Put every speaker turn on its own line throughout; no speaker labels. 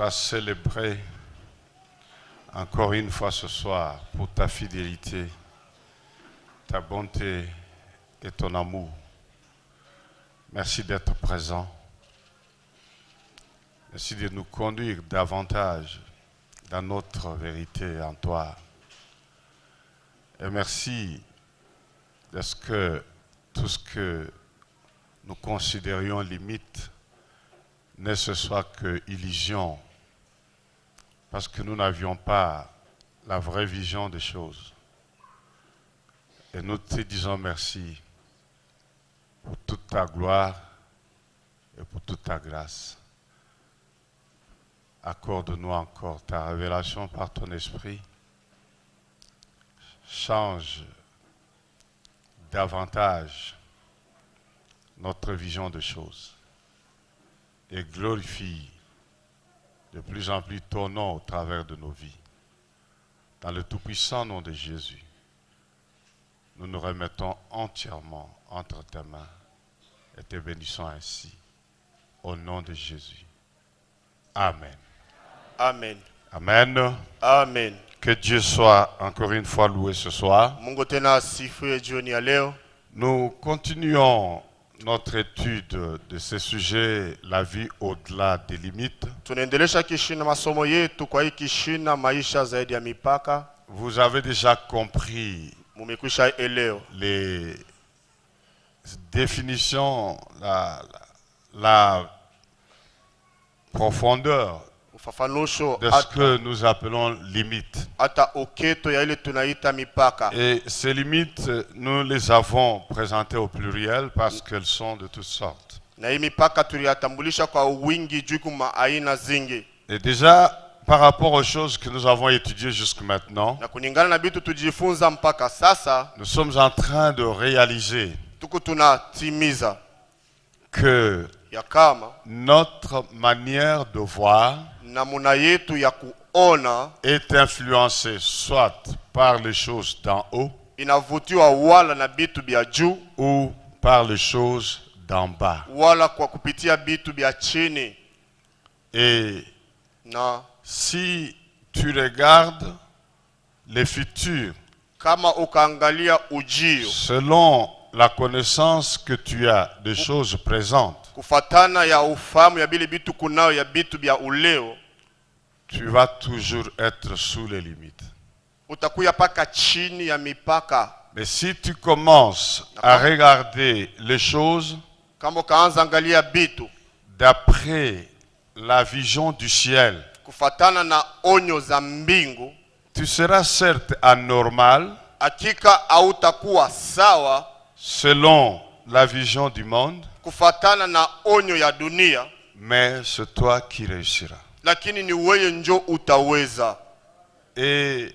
va célébrer encore une fois ce soir pour ta fidélité, ta bonté et ton amour. Merci d'être présent. Merci de nous conduire davantage dans notre vérité en toi. Et merci de ce que tout ce que nous considérions limite ne ce soit que illusion, parce que nous n'avions pas la vraie vision des choses. Et nous te disons merci pour toute ta gloire et pour toute ta grâce. Accorde-nous encore ta révélation par ton esprit. Change davantage notre vision des choses et glorifie de plus en plus ton nom au travers de nos vies. Dans le tout-puissant nom de Jésus, nous nous remettons entièrement entre tes mains et te bénissons ainsi. Au nom de Jésus. Amen.
Amen.
Amen.
Amen.
Que Dieu soit encore une fois loué ce soir.
Mungu tena asifiwe jioni ya leo.
Nous continuons notre étude de ce sujet, la vie au-delà des limites.
Tunaendelesha kishina masomo yetu kwa hii kishina maisha zaidi ya mipaka.
Vous avez déjà compris
Mumekwisha elewa
les définitions, la profondeur
ufafanusho
de ce que nous appelons limites.
hata oketo ya ile tunaita mipaka.
Et ces limites, nous les avons présentées au pluriel parce qu'elles sont de toutes sortes.
Na hii mipaka tuliyatambulisha kwa wingi juu kuma aina zingi.
Et déjà, par rapport aux choses que nous avons étudiées jusque maintenant,
Na kulingana na bitu tujifunza mpaka sasa,
nous sommes en train de réaliser
tuko tunatimiza
que
ya kama
notre manière de voir
namuna yetu ya kuona
est influencée soit par les choses d'en haut
inavutiwa wala na bitu bya juu
ou par les choses d'en bas.
wala kwa kupitia bitu bya chini.
Et
Na
si tu regardes les futurs
kama ukaangalia ujio
selon la connaissance que tu as des choses présentes,
kufatana ya ufahamu ya bile bitu kunao ya bitu bya uleo,
tu vas toujours être sous les limites.
utakuya paka chini ya mipaka.
Mais si tu commences à regarder les choses
Kama ukaanza angalia bitu
d'après la vision du ciel,
kufatana na onyo za mbingu,
tu seras certes anormal
hakika hautakuwa sawa
selon la vision du monde,
kufatana na onyo ya dunia,
mais c'est toi qui réussiras.
lakini ni wewe njo utaweza.
Et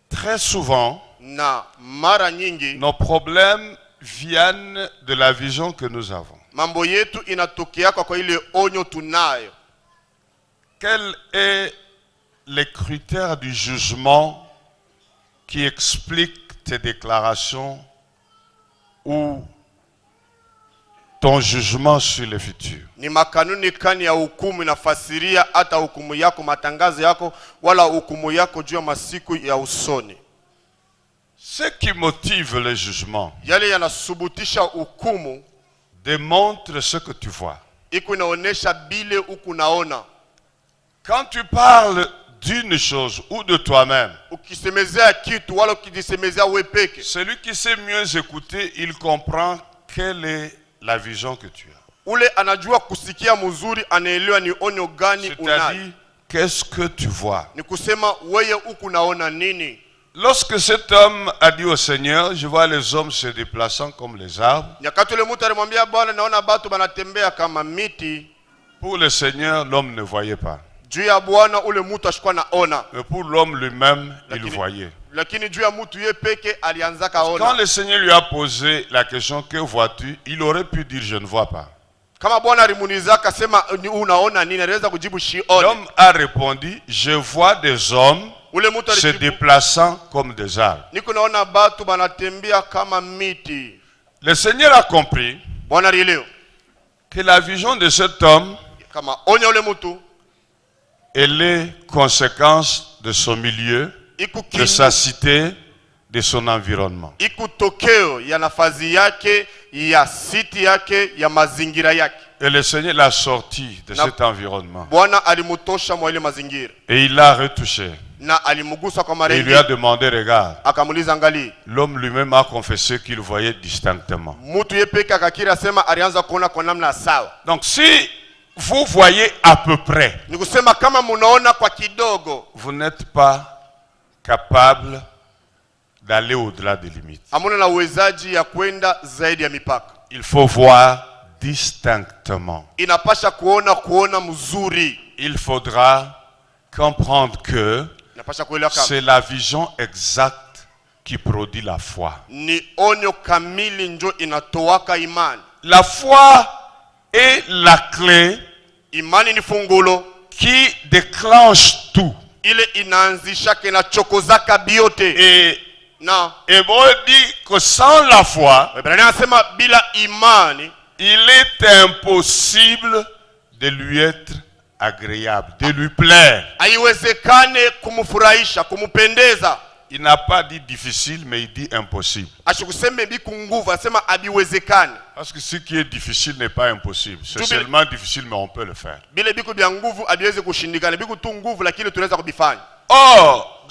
très souvent,
Na mara nyingi
nos problèmes viennent de la vision que nous avons.
mambo yetu inatokea kwa ile onyo tunayo.
Quel est les critères du jugement qui expliquent tes déclarations ou ton jugement sur le futur?
Ni makanuni kani ya hukumu inafasiria hata hukumu yako, matangazo yako, wala hukumu yako juu ya masiku ya usoni?
Ce qui motive le jugement
Yale yanasubutisha hukumu
démontre ce que tu vois.
iko inaonesha bile uku naona.
Quand tu parles d'une chose ou de toi-même,
Ukisemezea kitu wala ukijisemezea wewe peke,
celui qui sait mieux écouter, il comprend quelle est la vision que tu as.
ule anajua kusikia mzuri, anaelewa ni onyo gani unayo.
C'est-à-dire, qu'est-ce que tu vois?
Ni kusema wewe uku naona nini.
Lorsque cet homme a dit au Seigneur, je vois les hommes se déplaçant comme les arbres,
Nyakati ule mtu alimwambia Bwana, naona batu banatembea kama miti.
pour le Seigneur, l'homme ne voyait pas.
Juu ya Bwana ule mtu ashikuwa naona,
Mais pour l'homme lui-même, il
Lakini-
voyait.
lakini juu ya mtu ye peke alianza
Quand
kaona.
le Seigneur lui a posé la question, que vois-tu? Il aurait pu dire, je ne vois pas.
Kama Bwana alimuuliza akasema unaona nini, aliweza kujibu shioni.
L'homme a répondu, je vois des hommes
Ule mtu
se
alijibu,
déplaçant comme des arbres.
niko naona batu banatembea kama miti.
Le Seigneur a compris
Bwana alielewa
que la vision de cet homme
kama onya ule mtu
et les conséquences de son milieu, de sa cité, de son environnement.
Iko tokeo ya nafasi yake, ya siti yake, ya mazingira yake.
Et le Seigneur l'a sorti de cet environnement.
Bwana alimutosha mwa ile mazingira.
Et il l'a retouché.
Na alimugusa kwa
Et
mara
il lui a demandé, regarde.
Akamuliza angalia.
L'homme lui-même a confessé qu'il voyait distinctement.
Mutu yepeka akakiri asema alianza kuona kwa namna sawa.
Donc si vous voyez à peu près,
Ni kusema kama munaona kwa kidogo,
vous n'êtes pas capable d'aller au-delà des limites.
hamuna na uwezaji ya kwenda zaidi ya mipaka.
Il faut voir distinctement.
Inapasha kuona mzuri.
Il faudra comprendre que
Inapasha kuelewa kama
c'est la vision exacte qui produit la foi.
ni onyo kamili njo inatoaka imani.
La foi est la clé
Imani ni fungulo
qui déclenche tout.
ile inaanzisha kinachokozaka biote.
Et
Na
Hébreu dit que sans la foi,
Waebrania anasema bila imani
il est impossible de lui être agréable, de lui plaire.
haiwezekane kumfurahisha, kumpendeza.
Il n'a pas dit difficile, mais il dit impossible.
Ashikuseme biku nguvu, asema abiwezekane.
Parce que ce qui est difficile n'est pas impossible. C'est seulement difficile, mais on peut le faire.
Bile biku bya nguvu abiweze kushindikana. Biku tu nguvu lakini tunaweza kubifanya.
Or,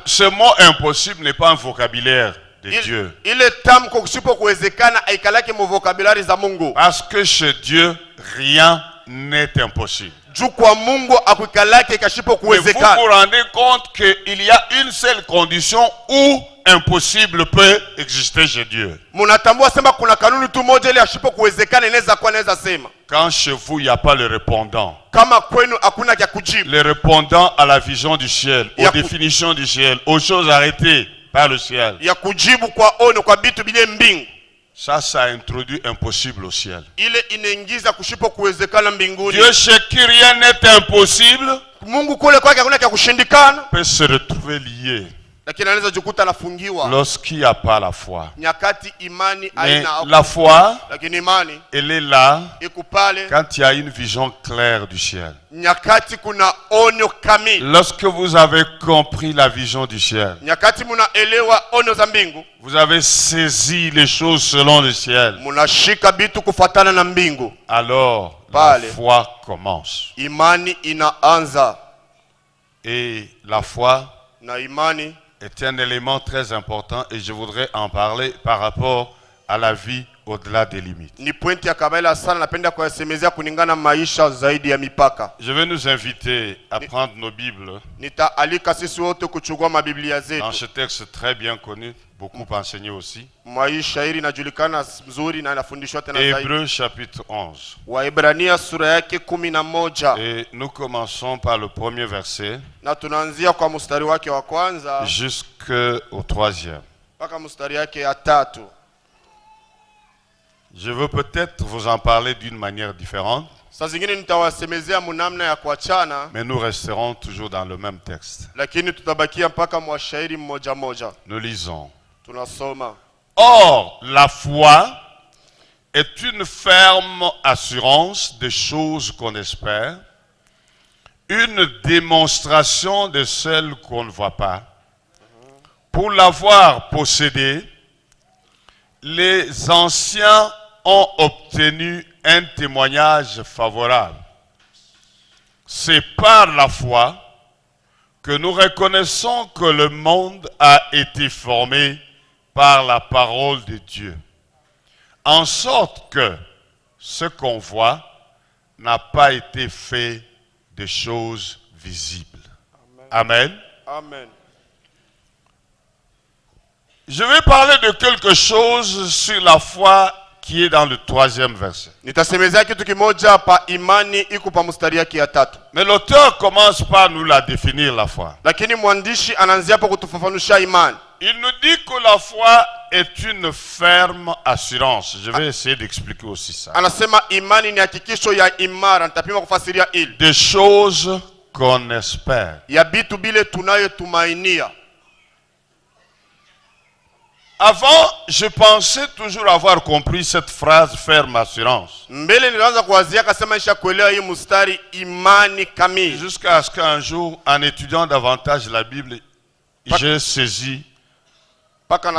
ce mot impossible n'est pas un vocabulaire de Dieu.
Ile tamko kusipo kuwezekana aikalake mu vocabulaire za Mungu.
Parce que chez Dieu, rien n'est impossible.
Juu kwa Mungu akuikalake kashipo
Mais vous
kuwezekana.
vous rendez compte qu'il y a une seule condition où impossible peut exister chez Dieu.
Munatambua sema kuna kanuni tu moja ile ashipo kuwezekana inaweza kuwa naweza sema.
Quand chez vous, il n'y a pas le répondant.
Kama kwenu hakuna kya kujibu.
Le répondant à la vision du ciel, aux définitions du ciel, aux choses arrêtées par le ciel.
Ya kujibu kwa ono kwa bitu bile mbingu.
Ça introduit impossible au ciel.
Ile inaingiza kushipo kuwezekana mbinguni.
Dieu chez qui rien n'est impossible
Mungu kule kwake hakuna kya kushindikana.
peut se retrouver lié
Lakini anaweza jikuta anafungiwa.
lorsqu'il n'y a pas la foi.
Nyakati imani
Mais
haina.
la foi,
Lakini imani
elle est là
iko pale
quand il y a une vision claire du ciel.
nyakati kuna onyo kamili.
Lorsque vous avez compris la vision du ciel,
Nyakati munaelewa onyo za mbingu,
vous avez saisi les choses selon le ciel,
munashika bitu kufatana na mbingu.
alors la
Pale.
foi commence.
Imani inaanza.
Et la foi
Na imani
est un élément très important et je voudrais en parler par rapport à la vie au-delà des limites.
ni pointi ya kabaila sana, napenda kuyasemezea kulingana maisha zaidi ya mipaka.
Je vais nous inviter à prendre nos Bibles
Nitaalika sisi wote kuchukua mabiblia
dans
zetu.
ce texte très bien connu, beaucoup enseigné aussi.
Maisha hili inajulikana mzuri na inafundishwa tena zaidi.
Hébreux chapitre 11.
Waebrania sura yake 11.
Et nous commençons par le premier verset
Na tunaanzia kwa mstari wake wa kwanza
jusqu'au troisième.
mpaka mstari yake ya 3.
Je veux peut-être vous en parler d'une manière différente,
Saa zingine nitawasemezea munamna ya kuachana,
mais nous resterons toujours dans le même texte.
lakini tutabakia mpaka mwashairi mmoja moja.
Nous lisons.
Tunasoma.
Or, la foi est une ferme assurance des choses qu'on espère, une démonstration de celles qu'on ne voit pas. Pour l'avoir possédée, les anciens ont obtenu un témoignage favorable. C'est par la foi que nous reconnaissons que le monde a été formé par la parole de Dieu, en sorte que ce qu'on voit n'a pas été fait de choses visibles. Amen.
Amen.
Je vais parler de quelque chose sur la foi qui est dans le troisième verset.
Nitasemezea kitu kimoja pa imani iko pa mstari yake ya 3.
Mais l'auteur commence par nous la définir, la foi.
Lakini mwandishi anaanzia hapo kutufafanusha imani.
Il nous dit que la foi est une ferme assurance. Je vais essayer d'expliquer aussi ça.
Anasema imani ni hakikisho ya imara. Nitapima kufasiria ili.
Des choses qu'on espère.
Ya bitu bile tunayotumainia.
Avant, je pensais toujours avoir compris cette phrase ferme assurance.
Mbele nilianza kuwazia kasema nisha kuelewa hii mstari imani kamili.
Jusqu'à ce qu'un jour, en étudiant davantage la Bible, j'ai saisi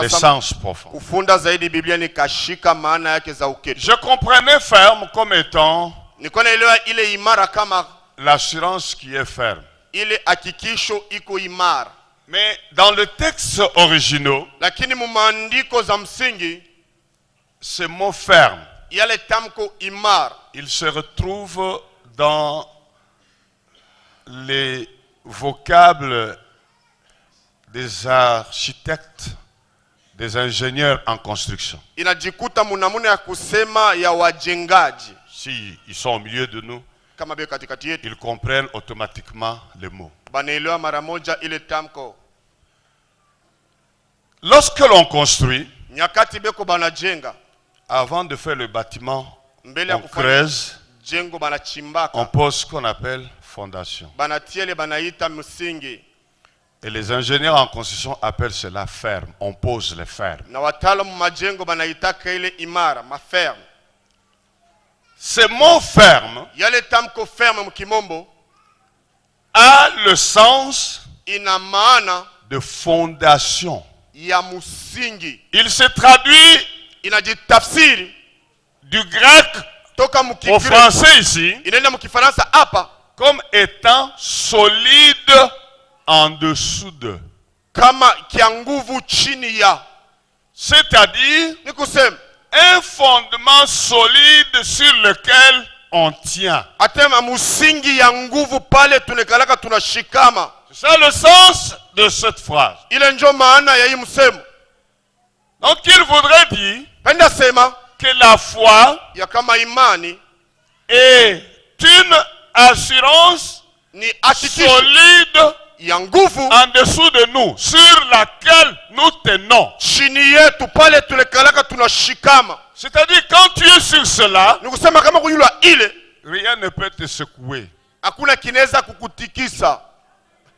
l'essence profonde.
Kufunda zaidi Biblia nikashika maana yake za uketo.
Je comprenais ferme comme étant
nilikuwa naelewa ile imara kama
l'assurance qui est ferme.
Ile hakikisho iko imara.
Mais dans le texte original,
lakini mu maandiko za msingi,
ce mot ferme,
yale tamko imara,
il se retrouve dans les vocables des architectes, des ingénieurs en construction.
Inajikuta munamuna ya kusema ya wajengaji.
Si ils sont au milieu de nous,
kama bio katikati yetu,
ils comprennent automatiquement les mots.
Banaelewa mara moja ile tamko.
Lorsque l'on construit,
nyakati beko banajenga,
avant de faire le bâtiment,
mbele
on creuse,
jengo banachimbaka,
on pose ce qu'on appelle fondation.
Banatiele banaita msingi.
Et les ingénieurs en construction appellent cela ferme. On pose les fermes.
Na wataalamu majengo banaitaka ile imara, maferme.
Ce mot ferme,
yale tamko ferme mkimombo,
a le sens
ina maana
de fondation.
Ya musingi.
Il se traduit
inajitafsiri
du grec au français ici,
inaenda mkifaransa hapa
comme étant solide en dessous de.
Kama kia nguvu chini ya.
C'est-à-dire
ni kusema
un fondement solide sur lequel on tient.
Atema musingi ya nguvu pale tunekalaka tunashikama.
C'est ça le sens de cette phrase.
Ile njo maana ya hii msemo.
Donc il voudrait dire
penda sema
que la foi
ya kama imani
est une assurance
ni
solide
ya nguvu
en dessous de nous, sur laquelle nous tenons.
Chini yetu pale tunekalaka tunashikama.
C'est-à-dire quand tu es sur cela,
ni kusema kama kuyula ile,
rien ne peut te secouer.
Hakuna kinaweza kukutikisa.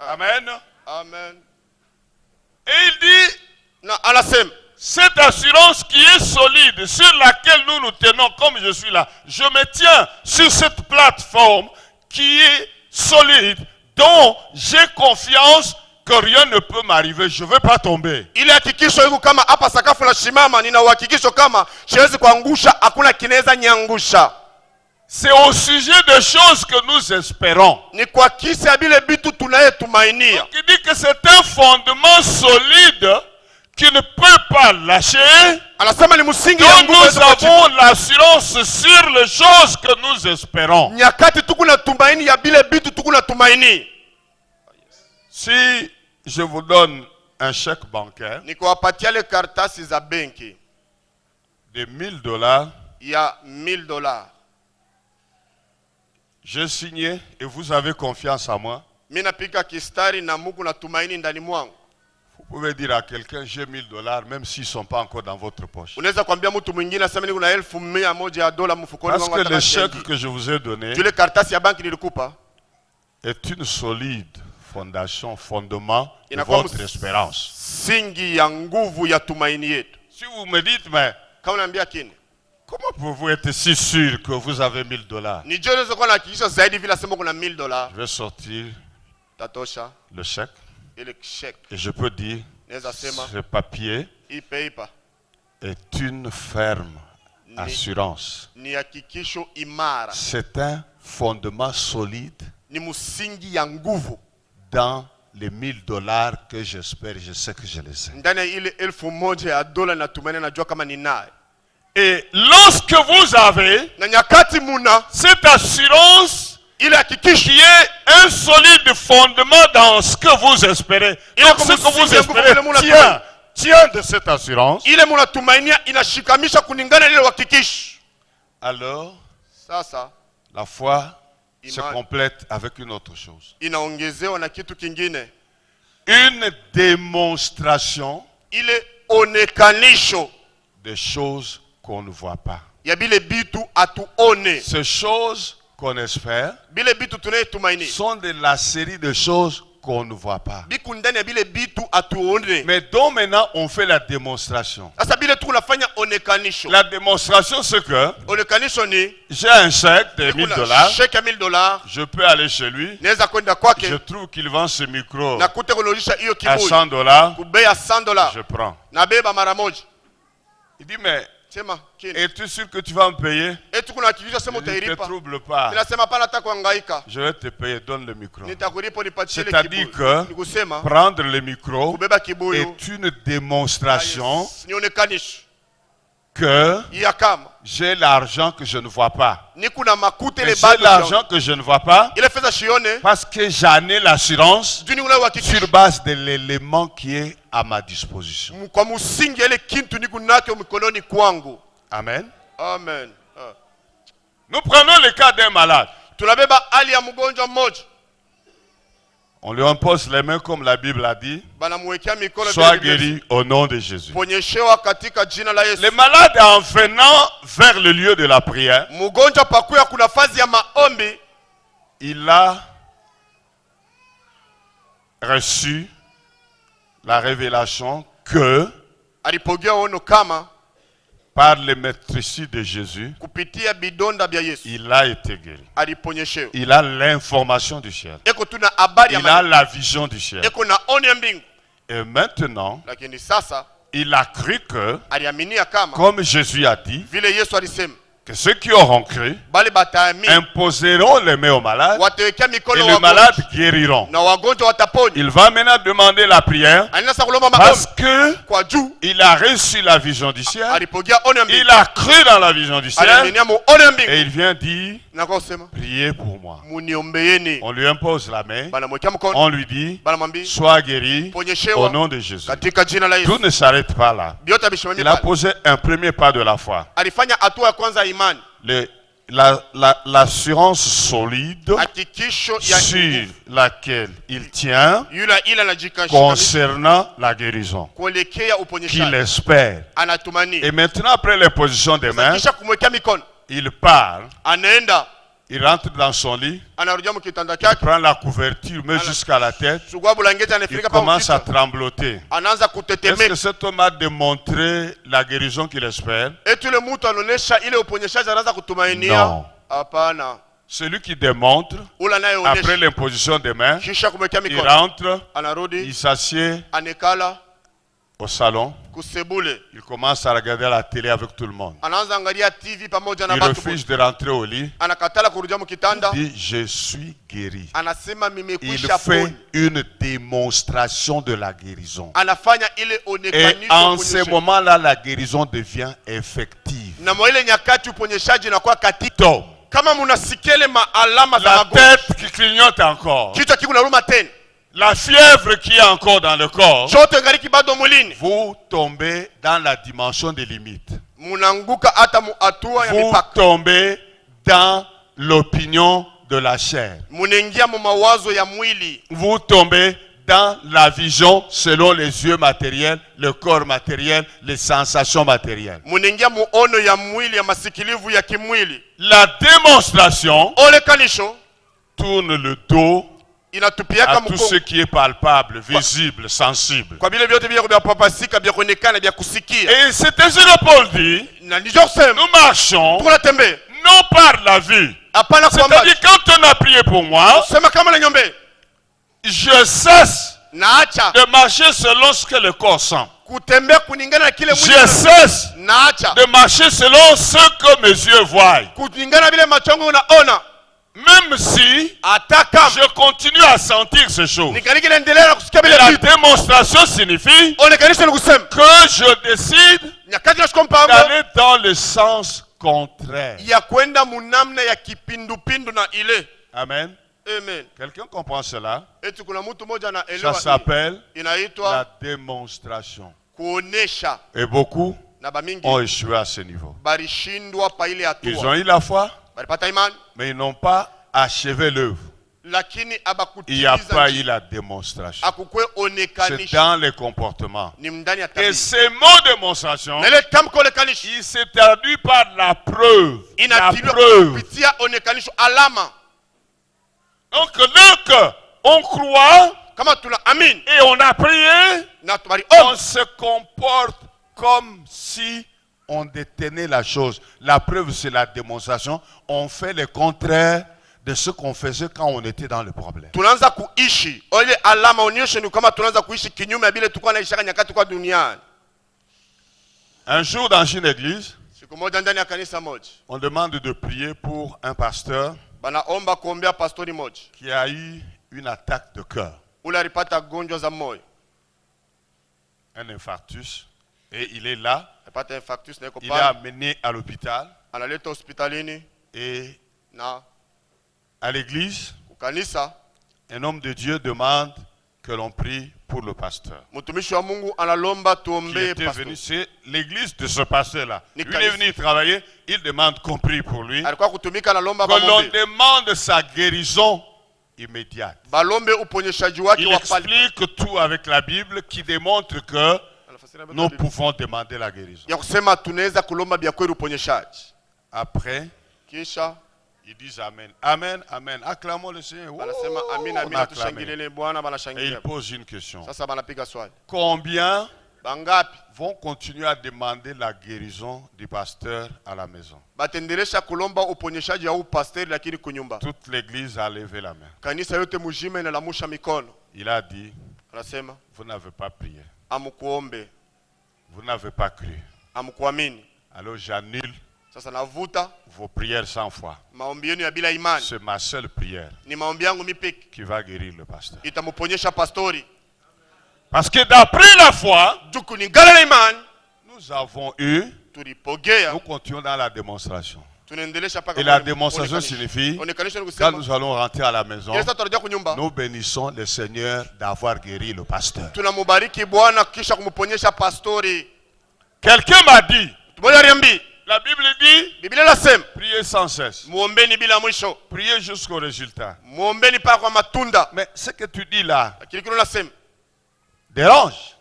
Amen.
Amen.
Et il dit,
na anasema,
cette assurance qui est solide, sur laquelle nous nous tenons, comme je suis là, je me tiens sur cette plateforme qui est solide, dont j'ai confiance que rien ne peut m'arriver, je ne vais pas tomber.
Ile hakikisho iko kama hapa sakafu na shimama, nina uhakikisho kama siwezi kuangusha, hakuna kinaweza nyangusha.
C'est au sujet des choses que nous espérons.
Ni kwa kisa ya bile bitu tunayetumainia.
Donc il dit que c'est un fondement solide qui ne peut pas lâcher.
Anasema ni msingi
ya nguvu. Nous avons l'assurance sur les choses que nous espérons.
Nyakati tukuna tumaini ya bile bitu tukuna tumaini.
Si je vous donne un chèque bancaire,
nikuwapatia le kartasi za benki
de $1000,
ya $1000,
j'ai signé et vous avez confiance en moi.
Mimi napika kistari na Mungu na tumaini ndani mwangu.
Vous pouvez dire à quelqu'un j'ai $1000 même s'ils sont pas encore dans votre poche.
Unaweza kuambia mtu mwingine aseme niko na $1,100 mfukoni
wangu. Parce que le chèque que je vous ai donné,
ile kartasi ya banki nilikupa,
est une solide fondation, fondement de votre espérance.
Singi ya nguvu ya tumaini yetu.
Si vous me dites mais
kama unaniambia kini,
comment pouvez-vous être si sûr que vous avez $1000?
Ni Dieu ndio na hakikisho zaidi vile sema kuna $1000.
Je vais sortir
tatosha
le chèque.
Ile chèque.
Et je peux dire ce papier est une ferme assurance.
Ni hakikisho imara.
C'est un fondement solide.
Ni musingi ya nguvu.
Dans les $1000 que j'espère, je sais que je les ai.
Ndani ile $1,000 natumaini najua kama ni naye.
Et lorsque vous avez
na nyakati muna
cette assurance,
il hakikisho
qui est un solide fondement dans ce que vous espérez. Donc ce que vous espérez tient de cette assurance.
Ile munatumainia inashikamisha kuningana ile hakikisho.
Alors,
sasa
la foi se complète avec une autre chose.
Inaongezewa na kitu kingine.
Une démonstration
ile onekanisho
des choses qu'on ne voit pas.
Ya bile bitu atuone.
Ces choses qu'on espère
bile bitu tunayetumaini
sont de la série de choses qu'on ne voit pas.
biku ndani ya bile bitu atuone.
Mais donc maintenant, on fait la démonstration.
Sasa bile tu unafanya onekanisho.
La démonstration, c'est que
Onekanisho ni
j'ai un chèque de $1000.
chèque ya $1000.
Je peux aller chez lui.
Naweza kwenda kwake.
Je trouve qu'il vend ce micro
Na kute kulolisha hiyo
à
kiburi.
$100.
Kubea $100.
Je prends.
Na beba mara moja.
Il dit, mais
Sema kini.
es-tu sûr que tu vas me payer?
Eti kuna hakikisha sema
Ne te
utailipa.
trouble pas.
Ninasema hapana hata kuhangaika.
Je vais te payer, donne le micro.
Nitakulipa nipatie ile
C'est-à-dire
kiburi.
que
Nikusema
prendre le micro
kubeba kibuyu
est une démonstration
ni onekanisho.
que
Ya kama
j'ai l'argent que je ne vois pas.
ni kuna makute
Mais
ile
j'ai
bado
l'argent que je ne vois pas
ile fedha shione
parce que j'en ai l'assurance
juni ule uhakikisho
sur base de l'élément qui est à ma disposition.
kwa msingi ile kintu niko nacho mikononi kwangu.
Amen.
Amen.
Nous prenons le cas d'un malade.
Tunabeba hali ya mgonjwa mmoja.
On lui impose les mains comme la Bible a dit.
Banamwekea mikono
Sois
vile vile.
guéri au nom de Jésus.
Ponyeshewa katika jina la Yesu.
Le malade en venant vers le lieu de la prière,
Mgonjwa pakuya kuna fazi ya maombi,
il a reçu la révélation que
alipogea ono kama
par le maîtrise de Jésus,
kupitia bidonda bya Yesu
il a été guéri.
aliponyeshewa.
Il a l'information du ciel.
Eko tuna habari ya
Il a
Mungu.
la vision du ciel.
Eko na oni ya mbingu.
Et maintenant,
Lakini sasa
il a cru que,
aliaminia kama
comme Jésus a dit,
vile Yesu alisema,
que ceux qui auront cru
bali bataamini
imposeront les mains aux malades
watawekea
et
mikono
les malades guériront.
na wagonjwa watapona.
Il va maintenant demander la prière
Alinasa kulomba
parce
maombi
que
kwa juu
il a reçu la vision du ciel,
alipogea oni ya
il
mbingu.
a cru dans la vision du ciel
Aliaminia mu oni ya mbingu.
et il vient dire,
Na kwa kusema
priez pour moi.
muniombeeni.
On lui impose la main,
Banamwekea mkono,
on lui dit,
banamwambia
sois guéri au
ponyeshewa
nom de Jésus.
katika jina la
Tout
Yesu.
ne s'arrête pas là.
Biote abishimamia
Il a
pale.
posé un premier pas de la foi.
Alifanya hatua ya kwanza ya imani.
L'assurance solide
Hakikisho ya
sur
nguvu.
laquelle il tient
Yule ila anajikashika
concernant la guérison
kuelekea
qu'il
uponyeshaji.
espère.
Anatumani.
Et maintenant, après l'imposition des mains,
Kisha kumwekea mikono.
il part,
Anaenda,
il rentre dans son lit,
anarudia mkitanda
il
chake.
prend la couverture, met jusqu'à la tête,
Sugua bulangeti
il
anafika pa
commence à
kichwa.
trembloter.
Anaanza
Est-ce
kutetemeka.
que cet homme a démontré la guérison qu'il espère?
Eti yule mtu anaonesha ile uponyeshaji anaanza kutumainia?
Non.
Hapana.
Celui qui démontre,
Ule
après
anayeonesha
l'imposition des mains,
kisha kumwekea
il
mikono.
rentre, il
Anarudi,
s'assied
anekala
au salon,
kusebule.
il commence à regarder la télé avec tout le monde.
Anaanza angalia TV pamoja na
Il
watu.
refuse de rentrer au lit.
Anakatala kurudia mkitanda.
Il dit, je suis guéri.
Anasema
Il
mimekwisha
fait
pona.
une démonstration de la guérison.
Anafanya ile
Et
onekanisho
en ce
uponyeshaji.
moment-là, la guérison devient effective.
Na mwa ile nyakati uponyeshaji inakuwa katika.
Donc,
Kama munasikia ile maalama za
la
magonjwa,
tête qui clignote encore,
kichwa kiko naruma tena,
la fièvre qui est encore dans le corps,
chote ngaliki bado mulini,
vous tombez dans la dimension des limites.
munanguka hata mu hatua ya
Vous
mipaka.
tombez dans l'opinion de la chair.
Munaingia mu mawazo ya mwili.
Vous tombez dans la vision selon les yeux matériels, le corps matériel, les sensations matérielles.
Munaingia mu ono ya mwili ya masikilivu ya kimwili.
La démonstration
Olekanisho
tourne le dos
inatupiaka
à tout ce
mkongo.
qui est palpable, visible, sensible.
Kwa vile vyote vya papasika vya kuonekana vya kusikia.
Et c'est ainsi que Paul dit,
Na ndiyo kusema
nous marchons
tunatembea.
non par la vue.
Hapana kwa macho.
C'est-à-dire quand on a prié pour moi,
Sema kama na nyombe.
je cesse
Naacha
de marcher selon ce que le corps sent.
kutembea kulingana na kile mwili.
Je cesse
Naacha
de marcher selon ce que mes yeux voient.
kulingana vile macho yangu unaona.
Même si
Hata kama
je continue à sentir ces choses.
nikaliki naendelea na kusikia vile
La
vitu.
démonstration signifie
Onekanisho ni kusema
que je décide
nyakati nachukua mpango
d'aller dans le sens contraire.
ya kwenda munamna ya kipindupindu na ile.
Amen.
Amen.
Quelqu'un comprend cela?
Eti kuna mtu mmoja
Ça
anaelewa hii.
s'appelle
Inaitwa
la démonstration.
kuonesha,
Et beaucoup
na bamingi
ont échoué à ce niveau.
barishindwa pa ile
Ils
hatua.
ont eu la foi,
Balipata imani
mais ils n'ont pas achevé l'œuvre.
lakini
Il n'y a
abakutimiza
pas
njia.
eu la démonstration.
Akukwe
C'est
onekanisha
dans les comportements.
ni ndani ya
Et
tabia.
ces mots de démonstration,
Na ile tamko onekanisha
il s'est traduit par la preuve. La
inatiliwa
preuve.
kupitia onekanisho alama.
Donc, dès qu'on croit,
kama tuna amini
et on a prié,
na
on
tuliomba,
se comporte comme si on détenait la chose. La preuve, c'est la démonstration. On fait le contraire de ce qu'on faisait quand on était dans le problème.
tunaanza kuishi ile alama onyeshe ni kama tunaanza kuishi kinyume ya vile tulikuwa naishaka nyakati kwa duniani.
Un jour, dans une église,
Siku moja ndani ya kanisa moja
on demande de prier pour un pasteur
banaomba kuombea pastori moja
qui a eu une attaque de cœur,
ule alipata gonjwa za moyo,
un infarctus, et il est là.
alipata infarctus na iko
Il est
pale,
amené à l'hôpital
analeta hospitalini
et
na
à l'église,
kukanisa.
un homme de Dieu demande que l'on prie pour le pasteur.
Mtumishi wa Mungu analomba
Qui
tuombee
était venu,
pastori.
c'est l'église de ce pasteur-là. Lui, il est
Nicolas.
venu travailler, il demande qu'on prie pour lui,
Alikuwa kutumika analomba
que l'on
balombe.
demande sa guérison immédiate.
Balombe uponyeshaji wake
Il
wa pale.
explique tout avec la Bible qui démontre que nous pouvons demander la guérison.
Ya kusema tunaweza kulomba bya kweli uponyeshaji.
Après,
Kisha
ils disent Amen. Amen, Amen. Acclamons le Seigneur.
banasema
Oh,
amina
on
amina,
acclame.
tushangilieni Bwana,
Et il
banashangilia.
pose une question.
Sasa banapiga swali.
Combien
Bangapi
vont continuer à demander la guérison du pasteur à la maison?
batendelesha kulomba uponyeshaji ya upasteri lakini kunyumba?
Toute l'église a levé la main.
Kanisa yote mujime inalamusha mikono.
Il a dit,
Anasema
vous n'avez pas prié.
amukuombe,
Vous n'avez pas cru.
amukuamini.
Alors j'annule
Sasa navuta
vos prières 100 fois.
maombi yenu ya bila imani.
C'est ma seule prière
Ni maombi yangu mipeke
qui va guérir le pasteur.
itamuponyesha pastori.
Parce que d'après la foi,
Juu kulingana na imani
nous avons eu,
tulipogea,
nous continuons dans la démonstration.
tunaendelesha mpaka
Et la
kwa
démonstration
onekanisha.
signifie,
Onekanisha ni
quand
kusema
nous allons rentrer à la maison,
ile sasa tutarejea kunyumba,
nous bénissons le Seigneur d'avoir guéri le pasteur.
tunamubariki Bwana kisha kumuponyesha pastori.
Quelqu'un m'a dit,
Tumoja aliambi,
la Bible dit,
Biblia inasema
priez sans cesse.
muombeni bila mwisho,
Priez jusqu'au résultat.
muombeni mpaka kwa matunda.
Mais ce que tu dis là
Lakini kile unasema
dérange.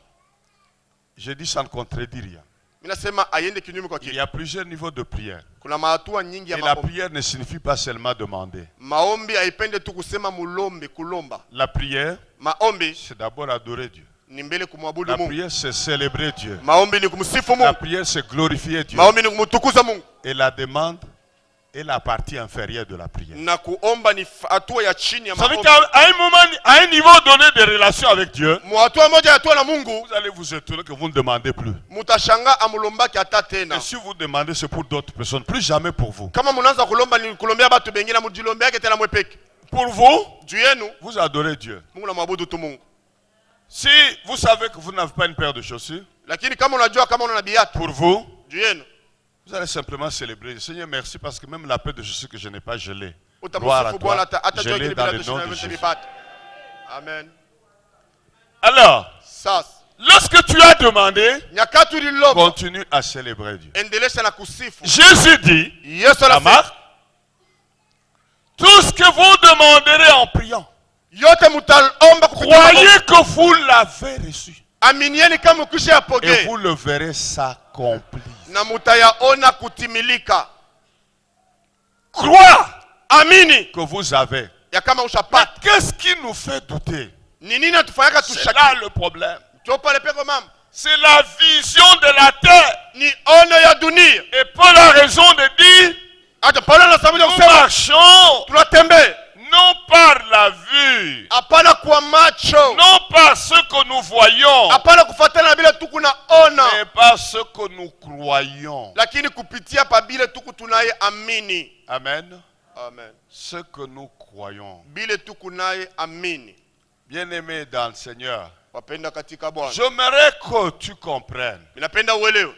Je dis ça ne contredit rien.
mimi nasema aiende kinyume kwa
Il y
kile.
a plusieurs niveaux de prière.
Kuna mahatua nyingi ya
Et la
maombi.
prière ne signifie pas seulement demander.
Maombi haipende tu kusema mulombe, kulomba.
La prière,
Maombi
c'est d'abord adorer Dieu.
ni mbele kumwabudu
La
Mungu.
prière, c'est célébrer Dieu.
Maombi ni kumsifu
La
Mungu.
prière, c'est glorifier Dieu.
Maombi ni kumtukuza Mungu.
Et la demande est la partie inférieure de la prière.
Na kuomba ni hatua ya chini ya
Vous savez
maombi.
qu'à un moment, à un niveau donné de relation avec Dieu,
Hatua moja hatua na Mungu
vous allez vous étonner que vous ne demandez plus.
mutashanga amulombaki hata tena.
Et si vous demandez, c'est pour d'autres personnes, plus jamais pour vous.
Kama munaanza kulomba ni kulombea batu bengine mujilombe yake tena mwepeke.
Pour vous,
Juu yenu
vous adorez Dieu.
Mungu na mwabudu tu Mungu.
Si vous savez que vous n'avez pas une paire de chaussures,
Lakini kama unajua kama una biatu
pour vous,
juu yenu
vous allez simplement célébrer. Seigneur, merci parce que même la paire de chaussures que je n'ai pas gelée. Gloire à
utamsifu Bwana
toi.
hata
Je
jua
l'ai
kile
dans
bila
le nom de Jésus.
tushibipata. Amen.
Alors,
Sasa
lorsque tu as demandé,
nyakati ulilomba
continue à célébrer Dieu.
endelesha na kusifu.
Jésus dit,
Yesu
à
anasema
Marc, tout ce que vous demanderez en priant,
yote mutaomba kupitia maombi.
croyez que vous l'avez reçu.
Aminieni kama ukisha
Et
yapokea
vous le verrez s'accomplir.
na mutayaona kutimilika.
Crois
Amini
que vous avez.
ya kama
Mais
ushapata.
qu'est-ce qui nous fait douter?
Ni nini atufanyaka
C'est
tushaki?
là le problème.
Tuo pale peko mama.
C'est la vision de la terre.
Ni ono ya dunia.
Et Paul a raison de dire,
Hata Paulo anasema
nous
kusema
marchons
tunatembea
non par la vue,
hapana kwa macho,
non par ce que nous voyons,
hapana kufuatana na vile tuku naona,
mais par ce que nous croyons.
lakini kupitia pa bile tuku tunaye amini.
Amen.
Amen.
Ce que nous croyons.
Bile tuku naye amini.
Bien-aimé dans le Seigneur,
Wapenda katika Bwana.
j'aimerais que tu comprennes
Ninapenda uelewe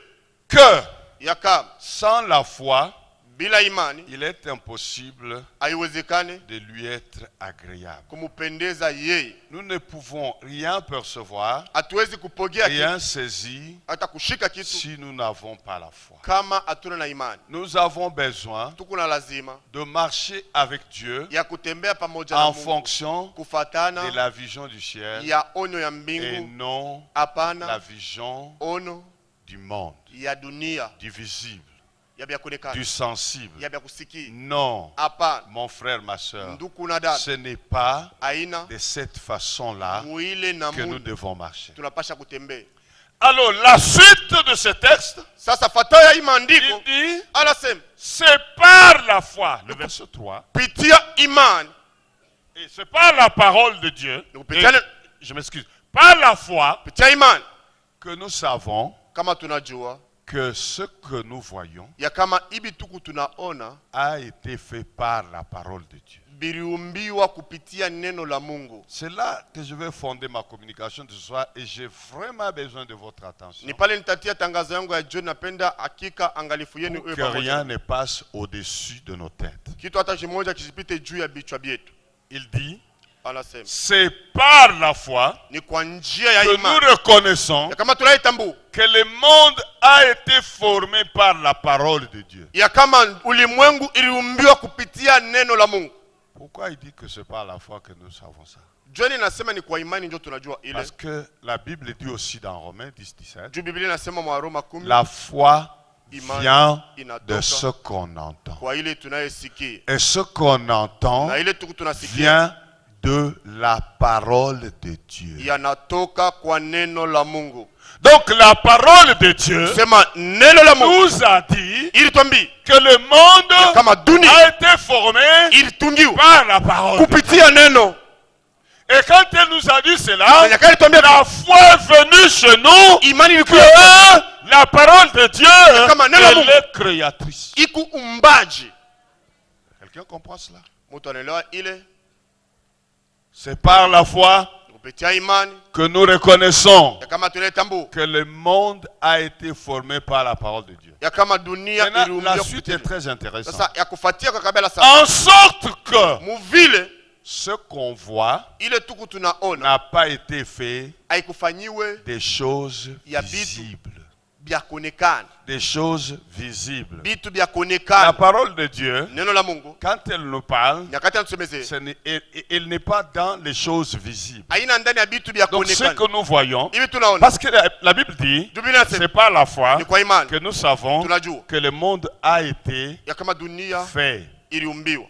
que
ya kama
sans la foi,
bila imani
il est impossible
haiwezekani
de lui être agréable.
kumupendeza yeye.
Nous ne pouvons rien percevoir,
Hatuwezi kupokea kitu
rien saisir
hata kushika kitu
si nous n'avons pas la foi.
kama hatuna na imani.
Nous avons besoin
Tuko na lazima
de marcher avec Dieu
ya kutembea pamoja na
en
Mungu
fonction
kufatana
de la vision du ciel
ya onyo ya
et
mbingu,
non
hapana
la vision
ono
du monde,
ya dunia
du visible. du sensible.
ya vya kusikia.
Non,
Hapana,
mon frère, ma soeur,
ndugu na dada,
ce n'est pas
aina
de cette façon-là
muile na
que nous
mu
devons marcher.
tunapasha kutembea.
Alors, la suite de ce texte,
Sasa fatao ya hii
il
maandiko
dit,
anasema
c'est par la foi, le verset 3,
pitia imani,
et c'est par la parole de Dieu,
Nous
et,
pétale-
je m'excuse, par la foi
pitia imani
que nous savons
kama tunajua
que ce que nous voyons
ya kama ibi tuku tunaona
a été fait par la parole de Dieu.
biliumbiwa kupitia neno la Mungu.
C'est là que je vais fonder ma communication de ce soir et j'ai vraiment besoin de votre attention.
Ni pale nitatia tangazo yangu ya jioni. Napenda hakika angalifu yenu
Pour
iwe
que
pamoja.
rien ne passe au-dessus de nos têtes.
Kitu hata kimoja kisipite juu ya vichwa vyetu.
Il dit,
Anasema
c'est par la foi
ni kwa njia ya
que nous
imani
reconnaissons
ya kama tunaitambua
que le monde a été formé par la parole de Dieu.
ya kama ulimwengu iliumbiwa kupitia neno la Mungu.
Pourquoi il dit que c'est par la foi que nous savons ça?
Jioni nasema ni kwa imani ndio tunajua ile.
Parce que la Bible dit aussi dans Romains 10-17,
Juu Biblia inasema mwa Roma 10
la foi
Imani
vient
inatoka
de ce qu'on entend.
kwa ile tunayesikia.
Et ce qu'on entend
Na ile tuku tunasikia
vient de la parole de Dieu.
yanatoka kwa neno la Mungu.
Donc la parole de Dieu
Sema neno la Mungu
nous a dit
ili tuambie
que le monde
kama dunia
a été formé
ilitungiwa
par la parole de Dieu.
kupitia neno.
Et quand elle nous a dit cela,
Na nyakati tuambia
la foi est venue chez nous
imani ilikuwa
que la parole de Dieu,
kama neno la
elle
Mungu
est créatrice.
iku umbaji.
Quelqu'un comprend cela?
Mtu anaelewa ile
C'est par la foi
kupitia imani
que nous reconnaissons
ya kama tunaitambua
que le monde a été formé par la parole de Dieu.
ya kama dunia
Maintenant,
iliumbiwa
la suite
kupitia.
est très intéressante.
Sasa ya kufuatia kwa kabla sasa
En sorte que
muvile
ce qu'on voit
ile tuku tunaona
n'a pas été fait
haikufanyiwe
des choses
Ya bitu.
visibles.
vya kuonekana,
Des choses visibles.
vitu vya
La
kuonekana.
parole de Dieu,
Neno la Mungu
quand elle nous parle,
nyakati anatusomezea
elle n'est pas dans les choses visibles.
aina ndani ya vitu vya
Donc ce
kuonekana.
que nous voyons,
Hivi tunaona
parce que la Bible dit,
Biblia inasema
c'est par la foi
ni kwa imani
que nous savons
tunajua
que le monde a été
ya kama dunia
fait.
iliumbiwa.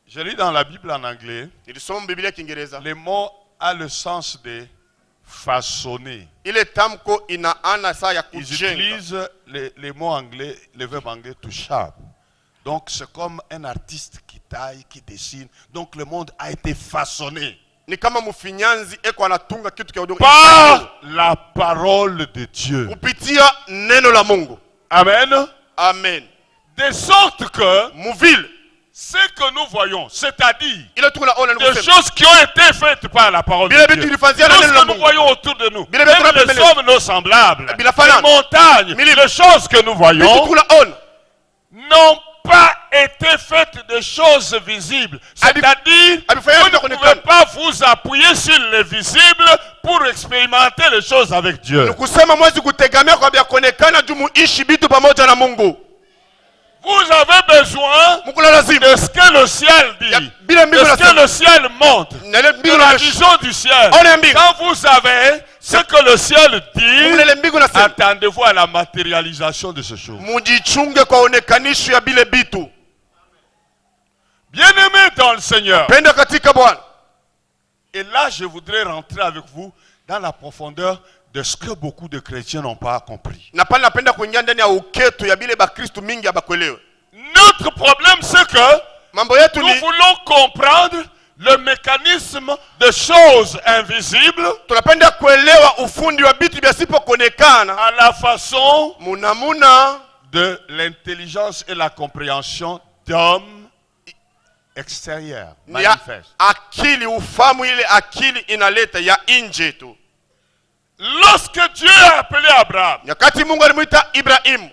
Je lis dans la Bible en anglais,
Nilisoma Biblia ya Kiingereza,
le mot a le sens de façonner.
ile tamko ina ana saa ya
Ils
kujenga.
utilisent les mots anglais, le verbe anglais to sharp. Donc c'est comme un artiste qui taille, qui dessine. Donc le monde a été façonné
Ni kama mfinyanzi eko anatunga kitu kia udongo
par la parole de Dieu.
kupitia neno la Mungu.
Amen.
Amen.
De sorte que
Muvile
ce que nous voyons, c'est-à-dire
ile tuku naona ni
des
kusema
choses qui ont été faites par la parole
Bila
de
vitu
Dieu.
vilifanyika na
Tout
neno
ce
la
que nous
Mungu.
voyons autour de nous,
Bila
même
vitu
les
vinapendeza.
hommes, nos semblables,
Bila
les
fanana.
montagnes, les choses que nous
vitu
voyons
tuku naona
n'ont pas été faites de choses visibles. C'est-à-dire,
Abifanya
vous ne
vitu
pouvez
kuonekana.
pas vous appuyer sur le visible pour expérimenter les choses avec Dieu.
Ni kusema mwezi kutegemea kwa vya kuonekana juu muishi vitu pamoja na Mungu.
Vous avez besoin
Mungu la lazima
de ce que le ciel
Ya,
dit,
bila
de
mbingu
ce que
nasema
le ciel montre,
na ile
de
mbingu
la
na
vision du ciel.
On est mbingu.
Quand vous savez ce que le ciel
Mungu
dit,
ile mbingu nasema
attendez-vous à la matérialisation de ces choses.
mujichunge kwa onekanisho ya bile bitu.
Bien-aimés dans le Seigneur.
Penda katika Bwana.
Et là, je voudrais rentrer avec vous dans la profondeur de ce que beaucoup de chrétiens n'ont pas compris.
Na pale napenda kuingia ndani ya uketo ya bile bakristu mingi abakuelewe.
Notre problème, c'est que
Mambo yetu
nous
ni
voulons comprendre le mécanisme de choses invisibles
tunapenda kuelewa ufundi wa bitu byasipo kuonekana
à la façon
munamuna
de l'intelligence et la compréhension d'hommes extérieurs,
ni ya
manifestes.
akili, ufahamu ile akili inaleta ya nje tu.
Lorsque Dieu a appelé Abraham,
Nyakati Mungu alimuita Ibrahimu,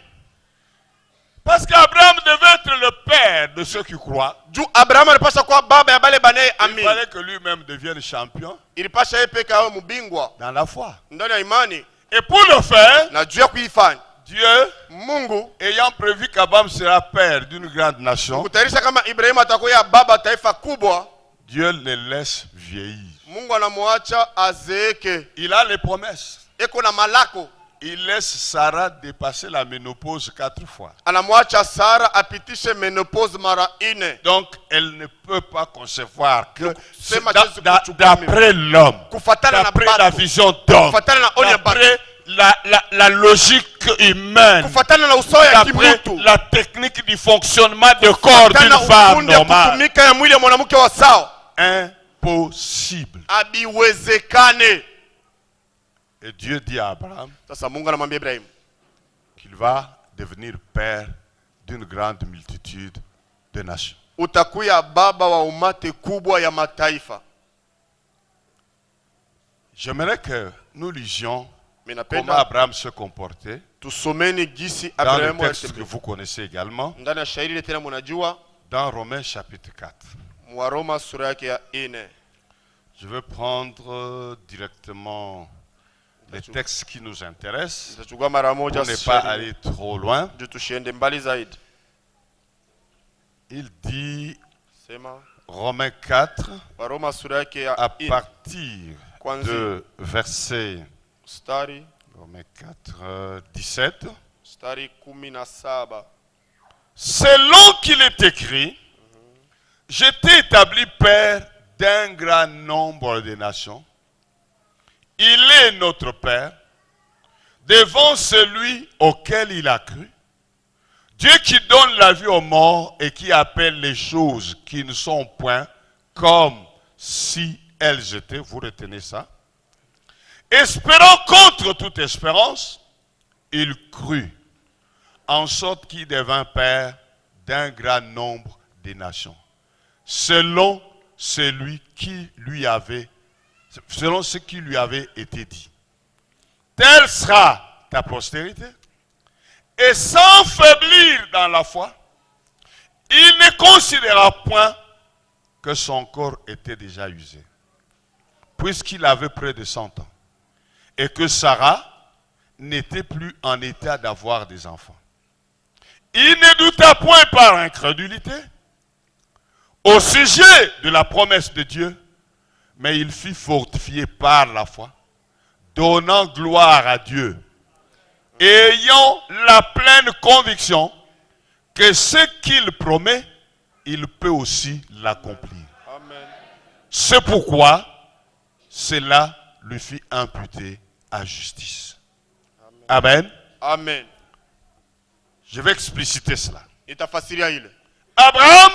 parce qu'Abraham devait être le père de ceux qui croient,
juu Abrahamu alipasha kuwa baba ya bale banaye
il
amini.
fallait que lui-même devienne champion
Ilipasha yeye peke awe mubingwa
dans la foi.
ndani ya imani,
Et pour le faire,
na juu ya kuifanya
Dieu,
Mungu
ayant prévu qu'Abraham sera père d'une grande nation,
kutayarisha kama Ibrahimu atakuwa baba taifa kubwa,
Dieu le laisse vieillir.
Mungu anamuacha azeeke.
Il a les promesses.
Eko na malako,
il laisse Sarah dépasser la ménopause 4 fois.
Anamwacha Sara apitishe menopause mara 4.
Donc, elle ne peut pas concevoir que
Sema Yesu kuchukua
d'après l'homme,
kufatana na
d'après la
batu,
vision d'homme,
kufatana na oni ya batu,
d'après la logique humaine,
kufatana na usawa ya
d'après
kimutu,
la technique du fonctionnement du corps d'une
kufatana
femme
ufundi ya
normale.
kutumika ya mwili ya mwanamke wa sawa.
Impossible.
Abiwezekane.
Et Dieu dit à Abraham
Sasa Mungu anamwambia Ibrahim
qu'il va devenir père d'une grande multitude de nations.
utakuya baba wa umate kubwa ya mataifa.
J'aimerais que nous lisions comment
Minapenda
Abraham se comportait
tusomeni gisi
dans le
Abrahamu
texte que
alitembea.
vous connaissez également,
Ndani ya shairi ile tena mnajua
dans Romains chapitre 4.
wa Roma sura yake ya 4.
Je vais prendre directement les textes qui nous intéressent
Tutachukua mara moja
pour ne pas
shairi
aller trop loin.
juu tusiende mbali zaidi.
Il dit,
Sema
Romains 4,
wa Roma sura yake ya
à
4
partir
kwanza
de verset
stari
Romains 4, 17.
stari 17.
Selon qu'il est écrit, je t'ai établi père d'un grand nombre de nations. Il est notre Père devant celui auquel il a cru. Dieu qui donne la vie aux morts et qui appelle les choses qui ne sont point comme si elles étaient. Vous retenez ça? Espérant contre toute espérance, il crut, en sorte qu'il devint père d'un grand nombre de nations, selon ce qui lui avait été dit. Telle sera ta postérité. Et sans faiblir dans la foi, il ne considéra point que son corps était déjà usé, puisqu'il avait près de 100 ans, et que Sarah n'était plus en état d'avoir des enfants. Il ne douta point par incrédulité au sujet de la promesse de Dieu, mais il fut fortifié par la foi, donnant gloire à Dieu, ayant la pleine conviction que ce qu'il promet, il peut aussi l'accomplir.
Amen.
C'est pourquoi cela lui fit imputer à justice. Amen.
Amen.
Je vais expliciter cela.
Itafasiria ile.
Abraham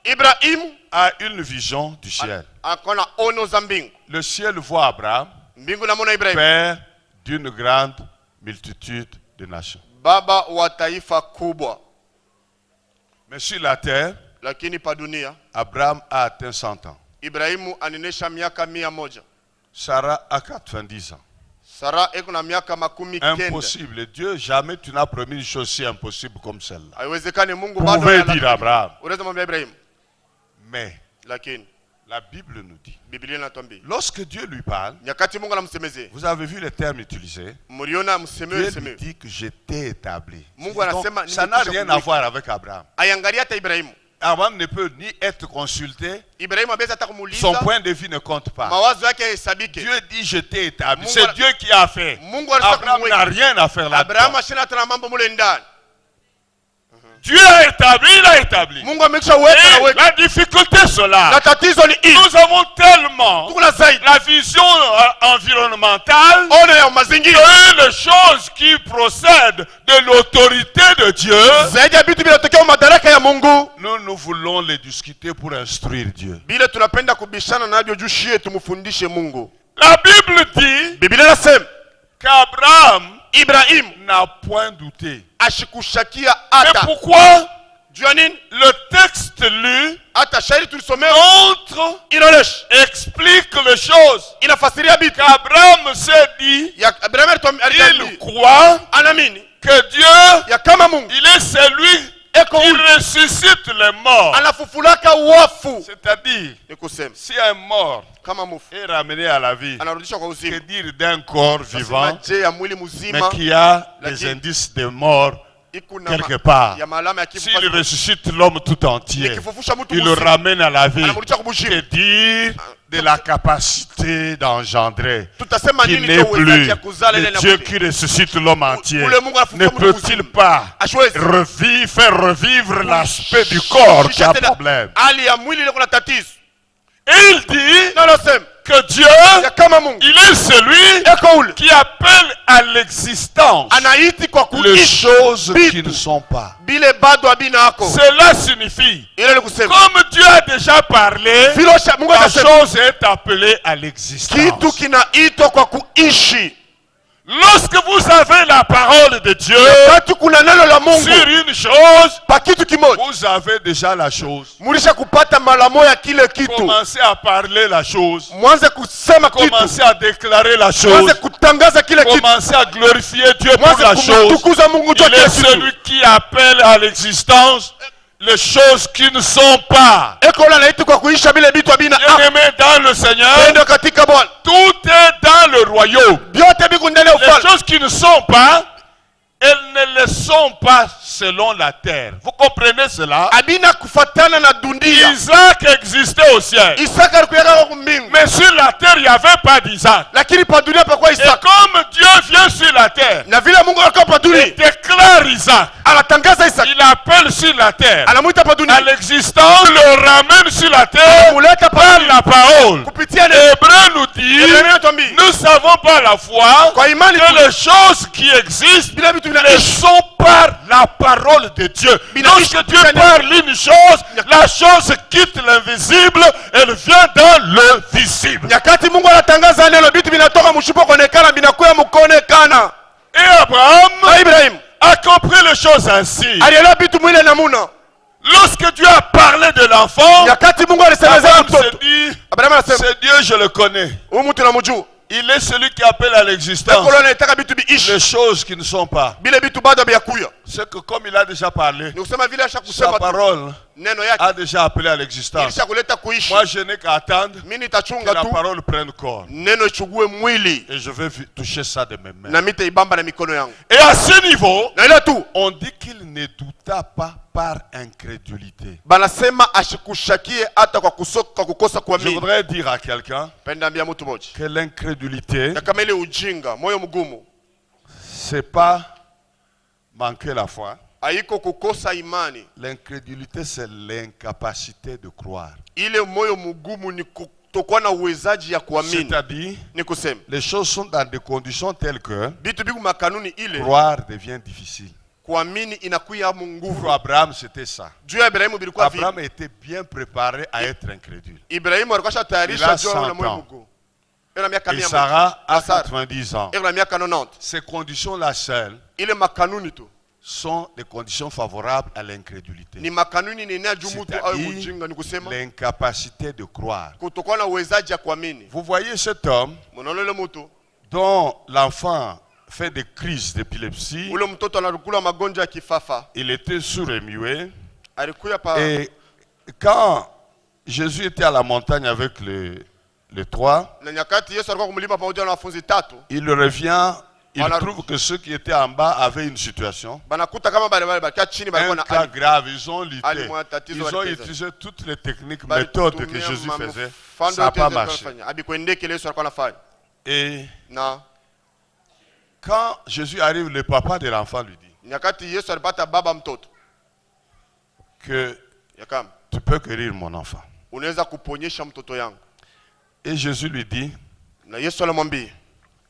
Ibrahim
a une vision du ciel.
akona ono za mbingu.
Le ciel voit Abraham,
Mbingu namona Ibrahim
père d'une grande multitude de nations.
baba wa taifa kubwa.
Mais sur la terre,
Lakini pa dunia
Abraham a atteint 100 ans.
Ibrahimu aninesha miaka 100.
Sarah a 90 ans.
Sara eko na miaka 90.
Impossible. Dieu, jamais tu n'as promis une chose si impossible comme celle-là.
Haiwezekani Mungu
Vous
bado
pouvez dire Abraham.
unaweza mwambia Ibrahim.
Mais
Lakini
la Bible nous dit,
Biblia inatuambia
lorsque Dieu lui parle,
nyakati Mungu anamsemezea,
vous avez vu les termes utilisés,
mliona msemeo
Dieu lui
semeo.
dit que je t'ai établi.
Mungu
Donc,
anasema
ça n'a
nimekwisha
rien à
kumweka.
voir avec Abraham.
Aiangalia hata Ibrahimu.
Abraham ne peut ni être consulté,
Ibrahimu abeza hata
son
kumuuliza,
point de vue ne compte pas.
mawazo yake hesabike.
Dieu dit je t'ai établi.
Mungu
C'est
ana-
Dieu qui a fait.
Mungu anataka
Abraham
kumweka.
n'a rien à faire
Abrahamu
là-dedans.
ashina hata na mambo mule ndani.
Dieu a établi, il a établi.
Mungu amekisha weka na
Et
weka.
la difficulté c'est
Na
là.
tatizo ni hii.
Nous avons tellement
Tuko na zaidi.
la vision environnementale
Ono ya mazingira.
que les choses qui procèdent de l'autorité de Dieu,
Zaidi ya vitu vinatokea madaraka ya Mungu.
nous voulons les discuter pour instruire Dieu.
Bila tunapenda kubishana navyo juu shie tumfundishe Mungu.
La Bible dit
Biblia inasema
qu'Abraham
Ibrahim
n'a point douté.
ashikushakia
Mais
hata.
pourquoi
Juu ya nini?
le texte lu
Hata shairi tulisomea
montre,
inaonesha.
explique les choses
Inafasiria vitu.
qu'Abraham s'est dit,
Ya Ibrahim
il
alitambi.
croit
Anamini
que Dieu,
ya kama Mungu
il est celui
eko
qui
huyu
ressuscite les morts.
anafufulaka wafu.
C'est-à-dire,
Ni kusema
si un mort
kama mufu
est ramené à la vie,
anarudishwa kwa
que
uzima.
dire d'un corps
Nasema
vivant,
je ya mwili
mais
mzima
qui a les
Lakini-
indices de mort quelque part.
ya malama ya kifo
S'il ressuscite l'homme tout entier,
nikifufusha mtu
il le
mzima,
ramène à la vie.
anamrudisha kubushima.
Que dire de la capacité d'engendrer
Tutasema
qui
nini
n'est
kwa uwezaji
plus
ya kuzala ile
le Dieu
inakuja?
qui ressuscite l'homme entier?
Ule Mungu anafufua
Ne
mtu
peut-il
mzima.
pas
Ashwezi
faire revivre l'aspect du corps qui a problème?
hali ya mwili ile kuna tatizo.
Et il dit
Na nasema
que Dieu,
ya kama Mungu
il est celui
eko ule
qui appelle à l'existence
anaiti kwa
les
kuishi
choses qui
bitu
ne sont pas.
bile bado abina yako.
Cela signifie,
Ile ni kusema
comme Dieu a déjà parlé,
filosha Mungu
la
anasema
chose est appelée à l'existence.
kitu kinaitwa kwa kuishi.
Lorsque vous avez la parole de Dieu
Wakati kuna neno la Mungu
sur une chose,
pa kitu kimoja,
vous avez déjà la chose.
mulisha kupata malamo ya kile kitu.
Commencez à parler la chose.
Mwanze kusema kitu,
Commencez à déclarer la chose.
mwanze kutangaza kile kitu,
Commencez à glorifier Dieu pour
mwanze
la chose.
kumtukuza Mungu juu ya
Il
kile
est
kitu.
celui qui appelle à l'existence les choses qui ne sont pas.
Eko la naiti kwa kuisha bile bitu abina.
Bien-aimé dans le Seigneur,
Ndio katika Bwana
tout est dans le royaume.
vyote biko ndani ya
Les
ufalme.
choses qui ne sont pas, elles ne le sont pas selon la terre. Vous comprenez cela?
Abina kufatana na dunia.
Isaac existait au ciel.
Isaka alikuwa kwa mbingu,
Mais sur la terre, il n'y avait pas d'Isaac.
lakini pa dunia pa kwa
Et
Isaka.
comme Dieu vient sur la terre,
Na vile Mungu alikuwa pa
il
dunia,
déclare Isaac.
anatangaza Isaka,
Il appelle sur la terre
anamuita pa
à
dunia,
l'existence, le ramène sur la terre
muleta pa
par
dunia
la parole.
kupitia neno.
Hébreu nous dit,
Ibrahim anatuambia
nous savons par la foi
kwa imani
que les choses qui existent
bila vitu
le
vinaishi.
sont par la parole de Dieu. Lorsque Dieu parle une chose, la chose quitte l'invisible, elle vient dans le visible.
Nyakati Mungu anatangaza neno, vitu vinatoka mshipo kuonekana vinakuwa mkuonekana.
Et Abraham
Na Ibrahim
a compris les choses ainsi.
alielewa vitu mwile namuna.
Lorsque Dieu a parlé de l'enfant,
Nyakati Mungu alisemezea
Abraham
mtoto,
se dit,
Abraham anasema
c'est Dieu, je le connais.
huyu mtu namjua.
Il est celui qui appelle à l'existence
Eko la anataka vitu biishi
les choses qui ne sont pas.
bile vitu bado habiyakuya.
C'est que comme il a déjà parlé,
Ni kusema vile
sa
ashakusema tu
parole
neno yake
a déjà appelé à l'existence.
ilisha kuleta kuishi.
Moi, je n'ai qu'à attendre
Mimi
que
nitachunga
la
tu
parole prenne corps.
neno ichugue mwili
Et je vais toucher ça de mes mains.
na mita ibamba na mikono yangu.
Et à ce niveau,
Na ile tu
on dit qu'il ne douta pas par incrédulité.
banasema ashikushakie hata kwa kukosa
Je
kuamini.
voudrais dire à quelqu'un
Penda ambia mtu moja
que l'incrédulité,
ya kama ile ujinga, moyo mgumu
c'est pas manquer la foi.
haiko kukosa imani.
L'incrédulité, c'est l'incapacité de croire.
Ile moyo mgumu ni kutokuwa na uwezaji ya kuamini.
C'est-à-dire,
Ni kusema
les choses sont dans des conditions telles que
vitu biku makanuni ile
croire devient difficile.
kuamini inakuya mu
Pour
nguvu.
Abraham, c'était ça.
Juu ya Ibrahimu bilikuwa vile.
Abraham était bien préparé à être incrédule.
Ibrahimu alikuwa
Il a
shatayarisha juu
100
ya moyo
ans.
mgumu. Ila miaka
Et
100.
Sarah a
Sarah.
90 ans.
Ila miaka 90.
Ces conditions-là seules
Ile makanuni tu
sont des conditions favorables à l'incrédulité.
ni makanuni ni nea juu mtu awe
C'est-à-dire
mjinga, ni kusema
l'incapacité de croire.
kutokuwa na uwezaji ya kuamini.
Vous voyez cet homme
Mnaona ile mtu
dont l'enfant fait des crises d'épilepsie.
ule mtoto anakula magonjwa ya kifafa,
Il était sourd et muet.
alikuya pa
Et quand Jésus était à la montagne avec les trois,
na nyakati Yesu alikuwa kumlima pamoja na wanafunzi tatu,
il revient, il
Voilà.
trouve que ceux qui étaient en bas avaient une situation,
banakuta kama bale bakia chini balikuwa
un
na
cas grave. Ils ont lutté.
Alimwatatizo
Ils ont
waliteza.
utilisé toutes les techniques,
Bali
méthodes que
kutumia
Jésus faisait.
mfano
Ça n'a
yote
pas
Yesu
marché.
alifanya. Abikuendeke Yesu alikuwa anafanya.
Et
Na
quand Jésus arrive, le papa de l'enfant lui dit
nyakati Yesu alipata baba mtoto
que
ya kama
tu peux guérir mon enfant.
unaweza kuponyesha mtoto yangu,
Et Jésus lui dit,
na Yesu alimwambia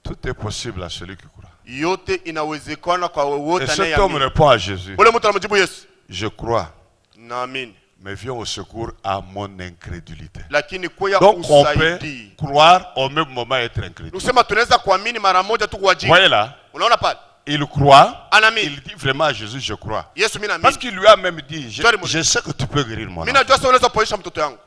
tout est possible à celui qui croit.
yote inawezekana kwa
Et
wowote
cet homme
anayeamini.
répond à Jésus,
Ule mtu anamjibu Yesu,
je crois,
naamini,
mais viens au secours à mon incrédulité.
lakini kuya
Donc on peut
usaidii.
croire au même moment être incrédule.
Usema tunaweza kuamini mara moja tu kwa
Vous
jina.
voyez là,
Unaona pale?
il croit,
Anaamini.
il dit vraiment à Jésus, je crois.
Yesu mimi
Parce
naamini.
qu'il lui a même dit,
Sorry,
je sais que tu peux guérir mon
Mimi
enfant.
najua sasa unaweza kuponyesha mtoto yangu.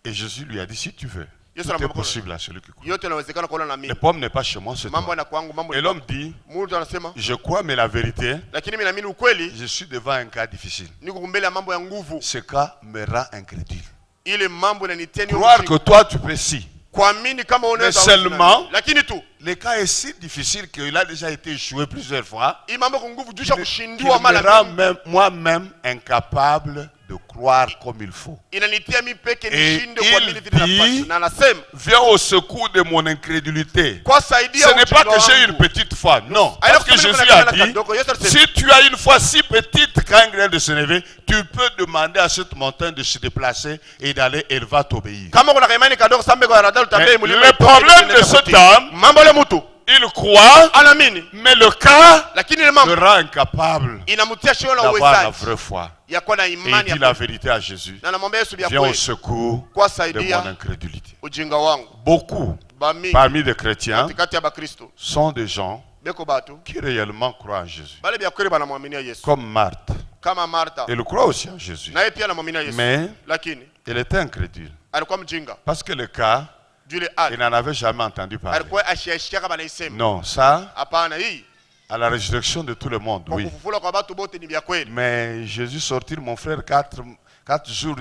Et Jésus lui a dit, si tu veux,
Yesu
tout est
anamwambia
possible à celui qui croit.
yote yanawezekana kwa yule
Le
anaamini.
pomme n'est pas chez moi, c'est
Mambo
toi.
yana kwangu, mambo
Et
ni
l'homme dit,
Mungu anasema,
je crois, mais la vérité,
lakini mimi naamini ukweli,
je suis devant un cas difficile.
niko mbele ya mambo ya nguvu.
Ce cas me rend incrédule.
Ile mambo inaniteni
Croire que toi, tu peux si.
kuamini kama unaweza.
Mais seulement,
lakini tu
le cas est si difficile qu'il a déjà été échoué plusieurs fois.
Hii mambo kwa nguvu
Qu'il
jusha
me
kushindiwa mara
rend
mingi.
moi-même incapable de croire comme il faut.
Inanitia mi peke
Et
nishinde kuamini
il
vile napaswa.
dit,
Na anasema
viens au secours de mon incrédulité.
kwa saidia
Ce n'est pas
ujinga
que j'ai une
wangu.
petite foi, non.
Aina
Parce que
kusema
Jésus
kuna
a
kana
dit,
kadogo. Yesu alisema
si tu as une foi si petite qu'un grain de sénévé, tu peux demander à cette montagne de se déplacer et d'aller, elle va t'obéir.
kama kuna kaimani kadogo sambe kwa radar utambie
Mais
mlima.
le problème de cet homme,
mambo le mtu
il croit,
anaamini
mais le cas
lakini ile
le
mambo
rend incapable
inamtia shio la
d'avoir la
uwezaji
vraie foi.
ya kuwa na
Et il
imani
dit
ya
la
kweli.
vérité à Jésus.
Na namwambia Yesu bia
Viens au
kweli
secours
kwa
de mon
saidia
incrédulité.
ujinga wangu.
Beaucoup
Bami
parmi les chrétiens
katikati ya Bakristo
sont des gens
beko batu
qui réellement croient en Jésus.
bale bia kweli banamwaminia Yesu
Comme Marthe.
kama Martha
Elle croit aussi en Jésus.
naye pia anamwaminia Yesu,
Mais
lakini
elle était incrédule.
alikuwa mjinga
Parce que le cas,
jule
il
ali
n'en avait jamais entendu parler.
alikuwa ashiashia kama naisema
Non, ça,
hapana. Hii
à la résurrection de tout le monde,
kwa
oui.
kufufula kwa batu bote ni bia kweli.
Mais Jésus sortir, mon frère, 4 jours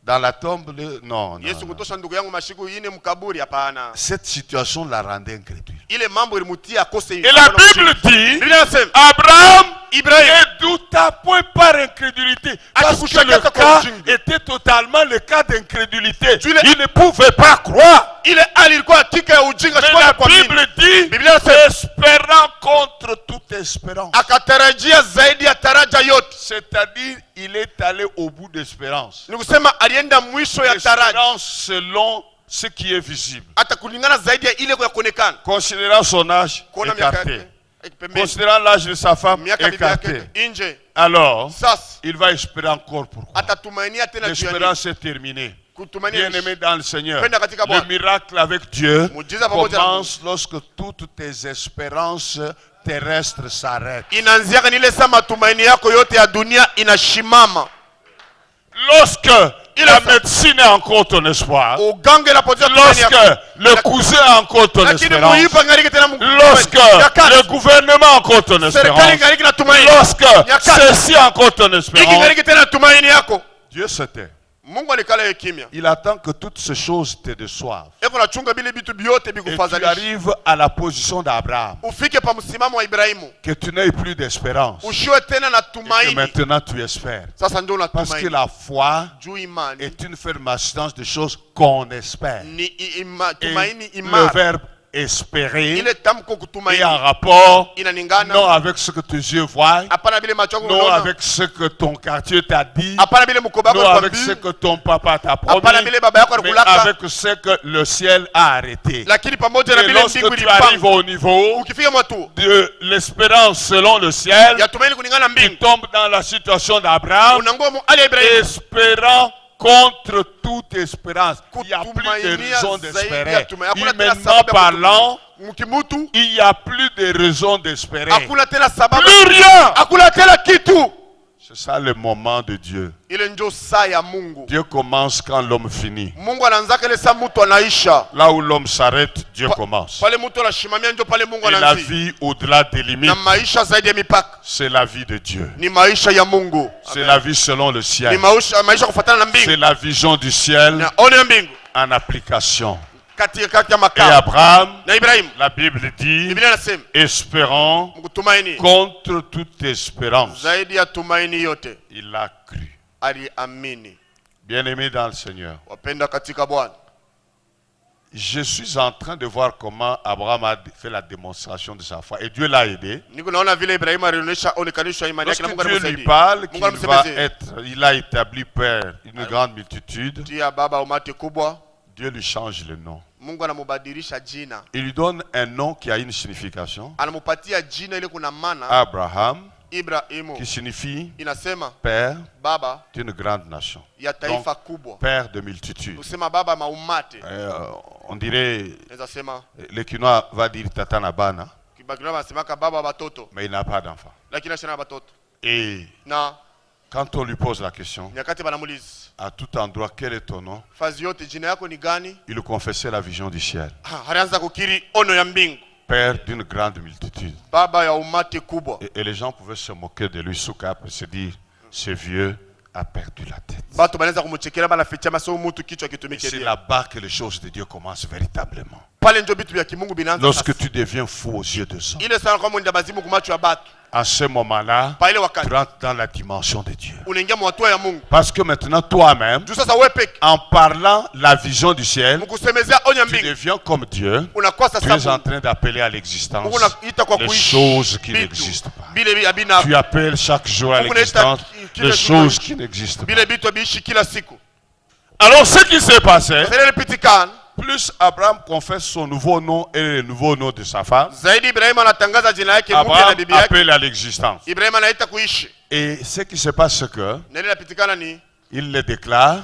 dans la tombe, non, non,
Yesu
non.
kutosha ndugu yangu mashiku ine mkaburi, hapana.
Cette situation la rendait incrédule.
Ile mambo ilimutia akose.
Et la Bible dit,
Biblia inasema
Abraham
Ibrahim
ne douta point par incrédulité. Parce que le cas était totalement le cas d'incrédulité. Il ne pouvait pas croire.
ile ali ilikuwa hakika ya ujinga.
Mais
sikuwa
la
kuamini.
Bible dit,
Biblia inasema
espérant contre toute espérance.
akatarajia zaidi ya taraja yote.
C'est-à-dire, il est allé au bout d'espérance.
Ni kusema alienda mwisho ya taraja
Espérance selon ce qui est visible.
hata kulingana zaidi ya ile ya kuonekana.
Considérant son âge
Kuona miaka
écarté.
yake pembeni,
Considérant l'âge de sa femme
miaka bibi
écarté.
yake nje.
Alors,
Sasa
il va espérer encore pourquoi.
atatumainia tena juu ya nini?
L'espérance est terminée.
Kutumainia
Bien-aimé dans le Seigneur,
Penda katika Bwana.
le miracle avec Dieu
Muujiza pamoja na
commence lorsque toutes tes espérances terrestres s'arrêtent.
inaanziaka ni ile saa matumaini yako yote ya dunia inashimama.
Lorsque la médecine est encore ton espoir,
Ugange inapotea tumaini
lorsque
yako.
le cousin est encore ton
Lakini
espérance,
muipa ngariki tena
lorsque le gouvernement est encore ton
serikali
espérance,
ngariki na tumaini.
lorsque
Nyakati.
ceci est encore ton
Hiki
espérance,
ngariki tena tumaini yako.
Dieu se tait.
Mungu alikala kimya.
Il attend que toutes ces choses te déçoivent.
Eko nachunga bile bitu byote
Et tu
bikufadhalisha.
arrives à la position d'Abraham,
Ufike pa msimamo wa Ibrahimu.
que tu n'aies plus d'espérance.
Ushiwe tena na
Et que
tumaini.
maintenant tu espères.
Sasa ndio
Parce que
unatumaini.
la foi
Juu imani
est une ferme assistance de choses qu'on espère.
ni
Et
tumaini
le
imara.
verbe espérer
Ile tamko
est
kutumaini
en rapport non
inalingana
avec ce que tes yeux voient,
hapana bile macho yako
non
unaona.
avec ce que ton quartier t'a dit,
Hapana bile mkoba
non
wako
avec ce
alikwambia.
que ton papa t'a promis,
Hapana bile baba yako
mais
alikulaka.
avec ce que le ciel a arrêté.
Lakini pamoja na
Et
bile
lorsque
mbingu
tu arrives
ilipanga.
au niveau
Ukifika mwatu
de l'espérance selon le ciel,
ya tumaini kulingana na
tu
mbingu.
tombes dans la situation d'Abraham,
Unangua mu ali ya Ibrahimu.
espérant contre toute espérance. Il n'y a plus de
Kutumainia
raison
zaidi ya
d'espérer.
tumaini. Hakuna tena
Humainement
sababu ya
parlant,
Mkimutu
il n'y a plus de raison d'espérer.
hakuna tena sababu.
Plus rien.
Hakuna tena kitu.
C'est ça le moment de Dieu.
Ile ndio saa ya Mungu.
Dieu commence quand l'homme finit.
Mungu anaanzaka ile saa mtu anaisha.
Là où l'homme s'arrête, Dieu commence.
Pale mtu anashimamia ndio pale Mungu
Et la
anaanzia.
vie au-delà des limites,
Na maisha zaidi ya mipaka
c'est la vie de Dieu.
ni maisha ya Mungu.
C'est la vie selon le
Ni
ciel.
maisha kufuatana na mbingu.
C'est la vision du ciel
Na one ya mbingu
en application.
kati ya
Et
makao.
Abraham,
Na Ibrahimu.
la Bible dit,
Biblia inasema
espérant
mkutumaini
contre toute espérance.
zaidi ya tumaini yote
Il a cru.
aliamini.
Bien-aimé dans le Seigneur,
Wapenda katika Bwana.
je suis en train de voir comment Abraham a fait la démonstration de sa foi. Et Dieu l'a aidé.
Niko naona vile Ibrahimu alionyesha onekanisha imani yake na Mungu
Lorsque Dieu lui
anamsaidia.
parle, qu'il
Mungu
va
anamsemezea.
être, il a établi père une grande multitude,
Tia baba umati kubwa.
Dieu lui change le nom.
Mungu anamubadilisha jina.
Il lui donne un nom qui a une signification.
Anamupatia jina ile kuna maana.
Abraham,
Ibrahimu
qui signifie
inasema
père
baba
d'une grande nation.
ya taifa kubwa.
Père de multitude.
Kusema baba maumate.
On dirait,
Naweza sema
le Kinois va dire Tatana Bana,
kibagiro wanasemaka baba batoto
mais il n'a pas d'enfant.
lakini ashana batoto.
Et
Na
quand on lui pose la question,
nyakati banamuliza
à tout endroit, quel est ton nom?
fazi yote jina yako ni gani?
Il confessait la vision du ciel.
Alianza kukiri ono ya mbingu.
Père d'une grande multitude.
Baba ya umati kubwa.
Et les gens pouvaient se moquer de lui, Souka, pour se dire, ce vieux a perdu la tête.
Bato banaweza kumuchekela bana ficha maso mutu kichwa
Et
kitumike
c'est
dia.
là-bas que les choses de Dieu commencent véritablement.
Pale ndio bitu vya kimungu binaanza.
Lorsque tu deviens fou aux yeux des hommes,
Ile sana kwa mwenda bazimu kumacho ya batu.
en ce moment-là,
Pa ile
tu
wakati
rentres dans la dimension de Dieu.
unaingia mwatua ya Mungu.
Parce que maintenant, toi-même,
Juu sasa wewe peke
en parlant la vision du ciel,
mkusemezea onya
tu
mbingu.
deviens comme Dieu.
Unakuwa
Tu es
sasa
en train d'appeler à l'existence
Mungu unaita kwa
les
kuishi
choses qui
bitu.
n'existent pas.
Bile abina
Tu appelles chaque jour à
Mungu
l'existence
unaita kile
les
kitu
choses
kitu.
qui n'existent pas.
bile bitu abiishi kila siku.
Alors, ce qui s'est passé,
Sasa ile pitikana
plus Abraham confesse son nouveau nom et le nouveau nom de sa femme,
zaidi Ibrahim anatangaza jina yake mpya na
Abraham
bibi yake.
appelle à l'existence.
Ibrahim anaita kuishi.
Et ce qui se passe, c'est que
Na ile pitikana ni
il le déclare,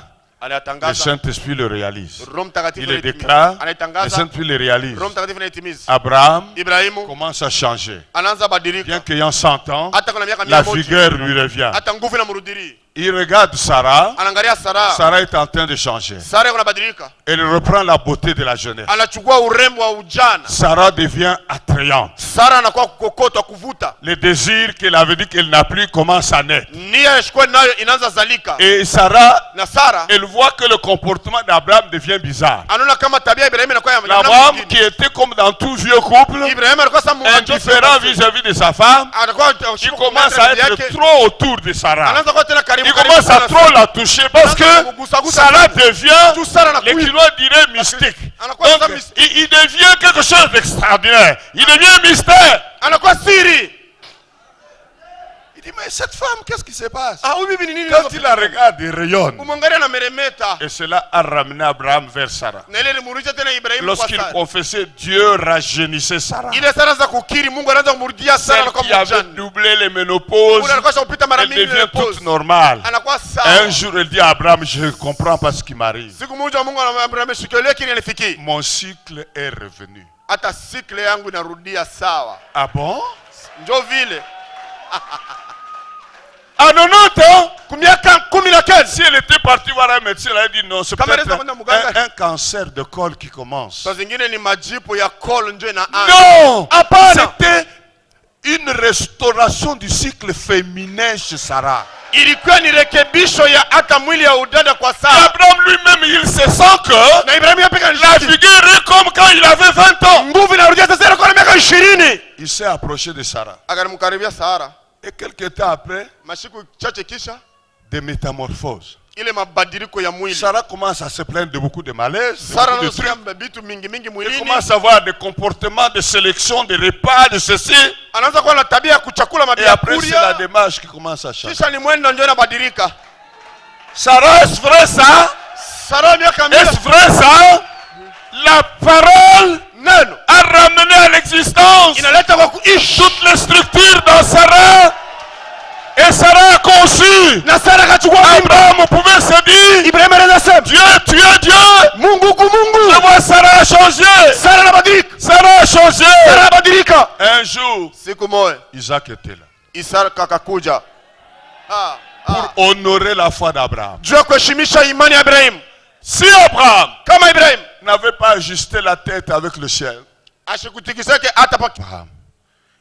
le
anatangaza
Saint-Esprit le réalise.
Roho Mtakatifu
Il le
anaitimiza.
déclare, le
Anaitangaza
Saint-Esprit le réalise.
Roho Mtakatifu anaitimiza.
Abraham
Ibrahimu
commence à changer.
anaanza badilika.
Bien qu'ayant 100 ans,
Hata kuna miaka
la
100
vigueur lui revient.
hata nguvu inamrudili.
Il regarde Sarah.
Anaangalia Sara.
Sarah est en train de changer.
Sara kunabadilika.
Elle reprend la beauté de la jeunesse.
Anachukua urembo wa ujana.
Sarah devient attrayante.
Sara anakuwa kukokotwa kuvuta.
Les désirs qu'elle avait dit qu'elle n'a plus commencent à naître.
Nia yashikwe nayo inaanza zalika.
Et Sarah,
Na Sara
elle voit que le comportement d'Abraham devient bizarre.
anaona kama tabia ya Ibrahim inakuwa ya
Abraham, qui était comme dans tout vieux couple,
Ibrahim alikuwa sasa
indifférent vis-à-vis de sa femme,
anakuwa
il commence à être trop autour de Sarah.
anaanza kuwa tena karibu
Il commence à trop la toucher parce que Sarah devient, les Chinois diraient, mystique. Donc, il devient quelque chose d'extraordinaire. Il devient mystère.
anakuwa siri.
Il dit, mais cette femme, qu'est-ce qui se passe?
Ah, huyu bibi ni nini?
Quand il la regarde, il rayonne.
Umwangalia na meremeta.
Et cela a ramené Abraham vers Sarah.
Na ile limurudisha tena Ibrahim kwa
Lorsqu'il
Sara.
confessait, Dieu rajeunissait Sarah.
Ile Sara za kukiri Mungu anaanza kumrudia Sara
Celle
anakuwa
qui avait
mjane.
doublé les ménopauses,
Ule alikuwa kupita mara
elle
mingi
devient toute
pause.
normale.
Anakuwa
Et
sawa.
un jour, elle dit à Abraham, je ne comprends pas ce qui m'arrive.
Siku moja Mungu anamwambia ameshikilia kile nilifiki.
Mon cycle est revenu.
Hata sikle yangu inarudia sawa.
Ah bon?
Njoo vile.
À 90 ans,
Kumiaka 15.
si elle était partie voir un médecin, elle a dit non, c'est
Kama
peut-être
inaweza kwenda mganga.
un cancer de col qui commence.
Saa zingine ni majipu ya kol njoo inaanza.
Non!
Hapana.
C'était une restauration du cycle féminin chez Sarah.
Ilikuwa ni rekebisho ya hata mwili ya udada kwa
Et
Sara.
Abraham lui-même, il se sent que
Na Ibrahim pia
la
kanishiki.
vigueur est comme quand il avait 20 ans.
Nguvu inarudia sasa alikuwa na miaka 20.
Il s'est approché de Sarah.
Akanimkaribia Sara.
Et quelques temps après,
Mashiku chache kisha
des métamorphoses.
ile mabadiliko ya mwili.
Sarah commence à se plaindre de beaucoup de malaises, de
Sara
beaucoup de trucs.
anasikia vitu mingi mingi
Elle
mwilini.
commence à avoir des comportements de sélection, de repas, de ceci.
Anaanza kuwa na tabia ya kuchakula
Et après, c'est la
mabiakuria.
démarche qui commence à changer.
Kisha ni mwendo njoo inabadilika.
Sarah, est-ce vrai ça?
Sara miaka
Est-ce
100.
vrai ça? La parole
Neno
a ramené à l'existence
inaleta kwa kuishi.
toutes les structures dans Sarah. Et Sarah a conçu.
Na Sara akachukua mimba.
Abraham pouvait se dire,
Ibrahim anaweza sema
Dieu, tu es Dieu.
Mungu ku Mungu.
Je vois Sarah a changé.
Sara anabadilika.
Sarah a changé.
Sara anabadilika.
Un jour,
Siku moja
Isaac était là
Isaka akakuja.
pour honorer la foi d'Abraham.
Juu ya kuheshimisha imani ya Ibrahim.
Si Abraham
Kama Ibrahim
n'avait pas ajusté la tête avec le ciel,
ashikutikisake hata pa
Abraham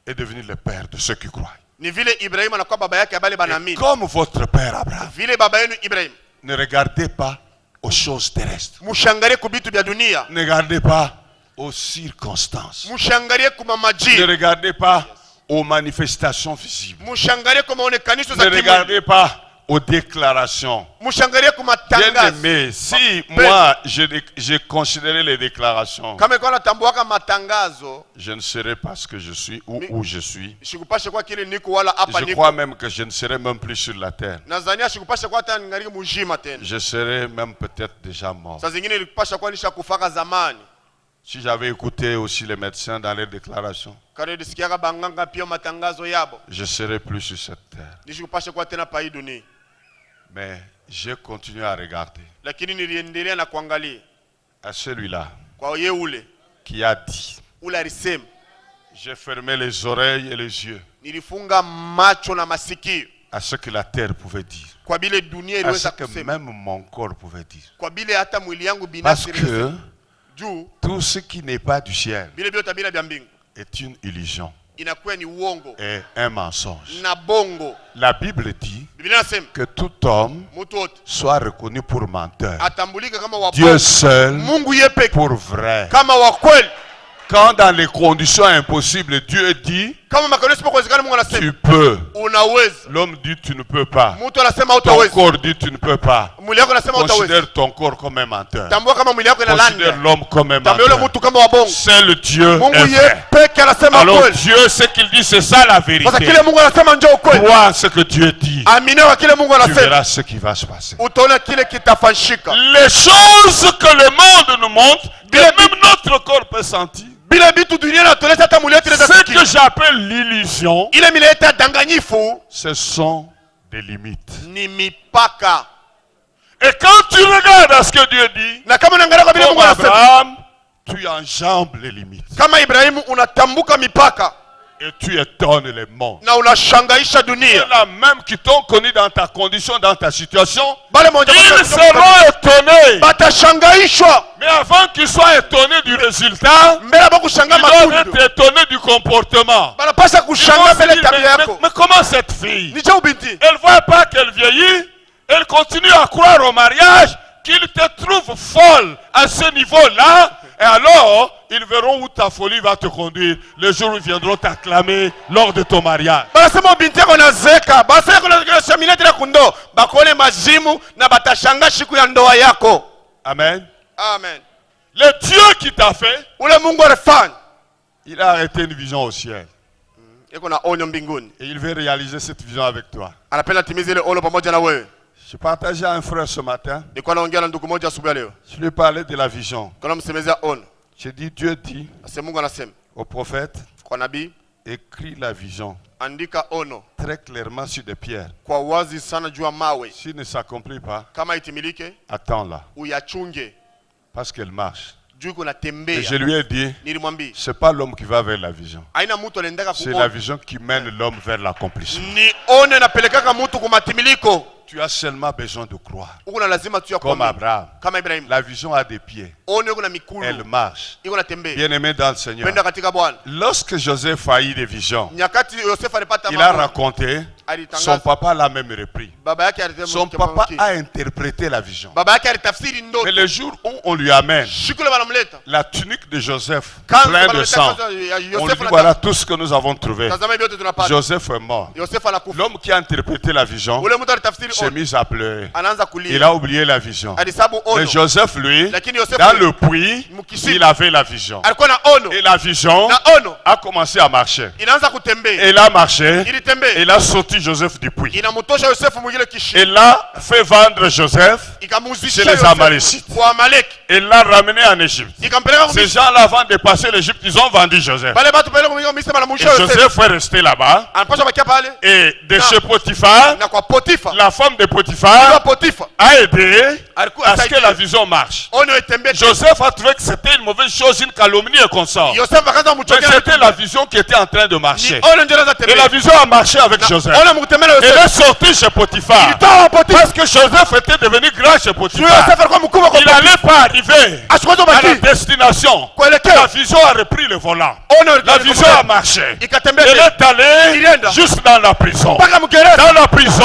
est devenu le père de ceux qui croient.
ni vile Ibrahim anakuwa baba yake bali
Et
banaamini.
comme votre père Abraham,
Vile baba yenu Ibrahim.
ne regardez pas aux choses terrestres.
Mushangalie kubitu vya dunia.
Ne regardez pas aux circonstances.
Mushangalie kuma
Ne
maji.
regardez pas aux manifestations visibles.
Mushangalie kuma onekanisho
Ne
za kimwili.
regardez pas aux déclarations.
Mushangalie kuma
Bien
tangazo.
aimé, si moi j'ai considéré les déclarations,
Kama iko natambuaka matangazo,
je ne serais pas ce que je suis ou où je suis.
shikupashe kwa kile niko wala hapa
Je
niko.
crois même que je ne serais même plus sur la terre.
Nazania shikupashe kwa hata ningari mujima tena.
Je serais même peut-être déjà mort.
Saa zingine ilikupasha kwa nisha kufaka zamani.
Si j'avais écouté aussi les médecins dans leurs déclarations,
Kare disikiaka banganga pia matangazo yabo.
je serais plus sur cette terre.
Nishikupashe kwa tena pa hii dunia.
Mais j'ai continué à regarder
Lakini niliendelea na kuangalia
à celui-là
kwa ye ule
qui a dit,
ule alisema,
j'ai fermé les oreilles et les yeux
nilifunga macho na masikio
à ce que la terre pouvait dire,
kwa bile dunia
à ce
iliweza
que
kusema,
même mon corps pouvait dire.
kwa bile hata mwili yangu
Parce
binafsi
que
juu
tout ce qui n'est pas du ciel
bile vyote bila vya mbingu
est une illusion.
inakuwa ni uongo
et un mensonge.
na bongo.
La Bible dit
Biblia inasema
que tout homme
mtu wote
soit reconnu pour menteur.
atambulika kama wa
Dieu
bongo.
seul
Mungu yeye pekee
pour vrai.
kama wa kweli.
Quand dans les conditions impossibles, Dieu dit
Kama makanisa kuwezekana, Mungu anasema
tu peux.
unaweza.
L'homme dit tu ne peux pas.
Mtu anasema
Ton
hutaweza.
corps dit tu ne peux pas.
Mwili wako anasema hutaweza.
Considère ton corps comme un menteur.
Tambua kama mwili wako
Considère
inalanda.
l'homme comme un
Tambua yule
menteur.
mtu kama wa bongo.
Seul Dieu
Mungu
est
yeye
vrai.
pekee anasema
Alors
kweli.
Dieu, ce qu'il dit, c'est ça la
Sasa
vérité.
kile Mungu anasema ndio ukweli.
Crois en ce que Dieu dit.
Amini wa kile Mungu
Tu
anasema.
verras ce qui va se passer.
Utaona kile kitafanyika.
Les choses que le monde nous montre, que même notre corps peut sentir,
Bila vitu dunia inatoleta hata mwili wetu inaweza
ce
kusikia.
que j'appelle l'illusion,
Ile mileta danganyifu
ce sont des limites.
ni mipaka.
Et quand tu regardes à ce que Dieu dit,
Na kama unaangalia kwa vile
comme
Mungu anasema,
Abraham, tu enjambes les limites
kama Ibrahimu unatambuka mipaka
et tu étonnes les mondes.
na unashangaisha dunia.
Ceux-là même qui t'ont connu dans ta condition, dans ta situation,
Bale moja
ils seront étonnés.
batashangaishwa.
Mais avant qu'ils soient étonnés du résultat,
Mbele hapo kushangaa
ils doivent
matunda.
être étonnés du comportement.
Banapasha
Ils vont
kushangaa
se
mbele
dire,
tabia yako.
mais comment cette fille,
Ni cha ubinti.
elle ne voit pas qu'elle vieillit, elle continue à croire au mariage, qu'il te trouve folle à ce niveau-là, et alors ils verront où ta folie va te conduire le jour où ils viendront t'acclamer lors de ton mariage.
Banasema binti yako nazeka. Basi yako na shamina tena kundo. Bakone mazimu na batashangaa siku ya ndoa yako.
Amen.
Amen.
Le Dieu qui t'a fait,
Ule Mungu alifanya.
il a arrêté une vision au ciel.
Yeko na onyo mbinguni.
Et il veut réaliser cette vision avec toi.
Anapenda timize ile onyo pamoja na wewe.
Je partageais à un frère ce matin,
Nilikuwa naongea na ndugu moja asubuhi leo.
je lui parlais de la vision.
Kuna msemezea onyo.
J'ai dit, Dieu dit
Ase Mungu anasema
au prophète,
kwa nabii,
écris la vision
andika ono
très clairement sur des pierres.
kwa wazi sana juu ya mawe.
S'il ne s'accomplit pas,
Kama itimilike,
attends-la,
uyachunge.
parce qu'elle marche.
Juu kuna
Et
tembea.
je lui ai dit,
Nilimwambia,
c'est pas l'homme qui va vers la vision.
haina mtu anaendaka
C'est la
kuona.
vision qui mène l'homme vers l'accomplissement.
Ni one napelekaka mtu kumatimiliko.
Tu as seulement besoin de croire.
Uko na lazima tu ya
Comme
kuamini.
Abraham.
Kama Ibrahim.
La vision a des pieds.
One yuko na mikulu.
Elle marche.
Iko na tembea.
Bien-aimé dans le Seigneur.
Penda katika Bwana.
Lorsque Joseph a eu des visions,
Nyakati Yosefu alipata
il a
maono,
raconté, son
alitangaza.
papa l'a même repris.
Baba yake alisema
Son papa a interprété la vision.
Baba yake alitafsiri
Mais
ndoto.
le jour où on lui amène
Siku ile wanamleta.
la tunique de Joseph,
Kanzu
plein de
wanamleta
sang,
kanzu ya
on lui
Yosefu
dit
na
voilà tout ce que nous avons trouvé.
tazama hivi yote tunapata.
Joseph est mort.
Yosefu anakufa.
L'homme qui a interprété la vision
Ule mtu alitafsiri
s'est
ono.
mis à pleurer.
Anaanza
Il
kulia.
a oublié la vision.
Alisabu
Mais
ono.
Joseph, lui,
Lakini Yosefu
dans le puits,
mkisimu.
il avait la vision.
Alikuwa na ono.
Et la vision
Na ono
a commencé à marcher.
inaanza kutembea.
Et il a marché.
Ilitembea.
Il a sorti Joseph du puits.
Inamtosha Yosefu mwingine kishi.
Il a fait vendre Joseph
Ikamuzisha
chez les Amalécites.
kwa Amaleki.
et l'a ramené en Égypte.
Ikampeleka kwa
Ces gens-là, avant de passer l'Égypte, ils ont vendu Joseph.
Bale batu pale kwa Misri
Et
banamusha Yosefu.
Joseph est resté là-bas.
Anapaswa bakia pale.
Et de
Non.
chez Potiphar,
Na kwa Potifa.
la femme de
Kwa
Potiphar
Potifa.
a aidé
Alikuwa
à ce que
asaidia.
la vision marche.
Ono itembee.
Joseph a trouvé que c'était une mauvaise chose, une calomnie et consort.
Yosefu akaanza
Mais
kumchokea.
c'était la vision qui était en train de marcher.
Ono ndio anaanza
Et
tembea.
la vision a marché avec Joseph.
Ono mkutembea
Il
Yosefu.
est sorti chez Potiphar.
Ilitoa Potifa.
Parce que Joseph était devenu grand chez
Juu
Potiphar.
Yosefu alikuwa mkubwa kwa
Il n'allait pas arriver
Ashikwazo
à la
baki.
destination.
Kuelekea.
La vision a repris le volant.
Ono
La vision a marché.
ikatembea.
Elle est allée
Ilienda.
juste dans la prison.
Mpaka mgereza.
Dans la prison,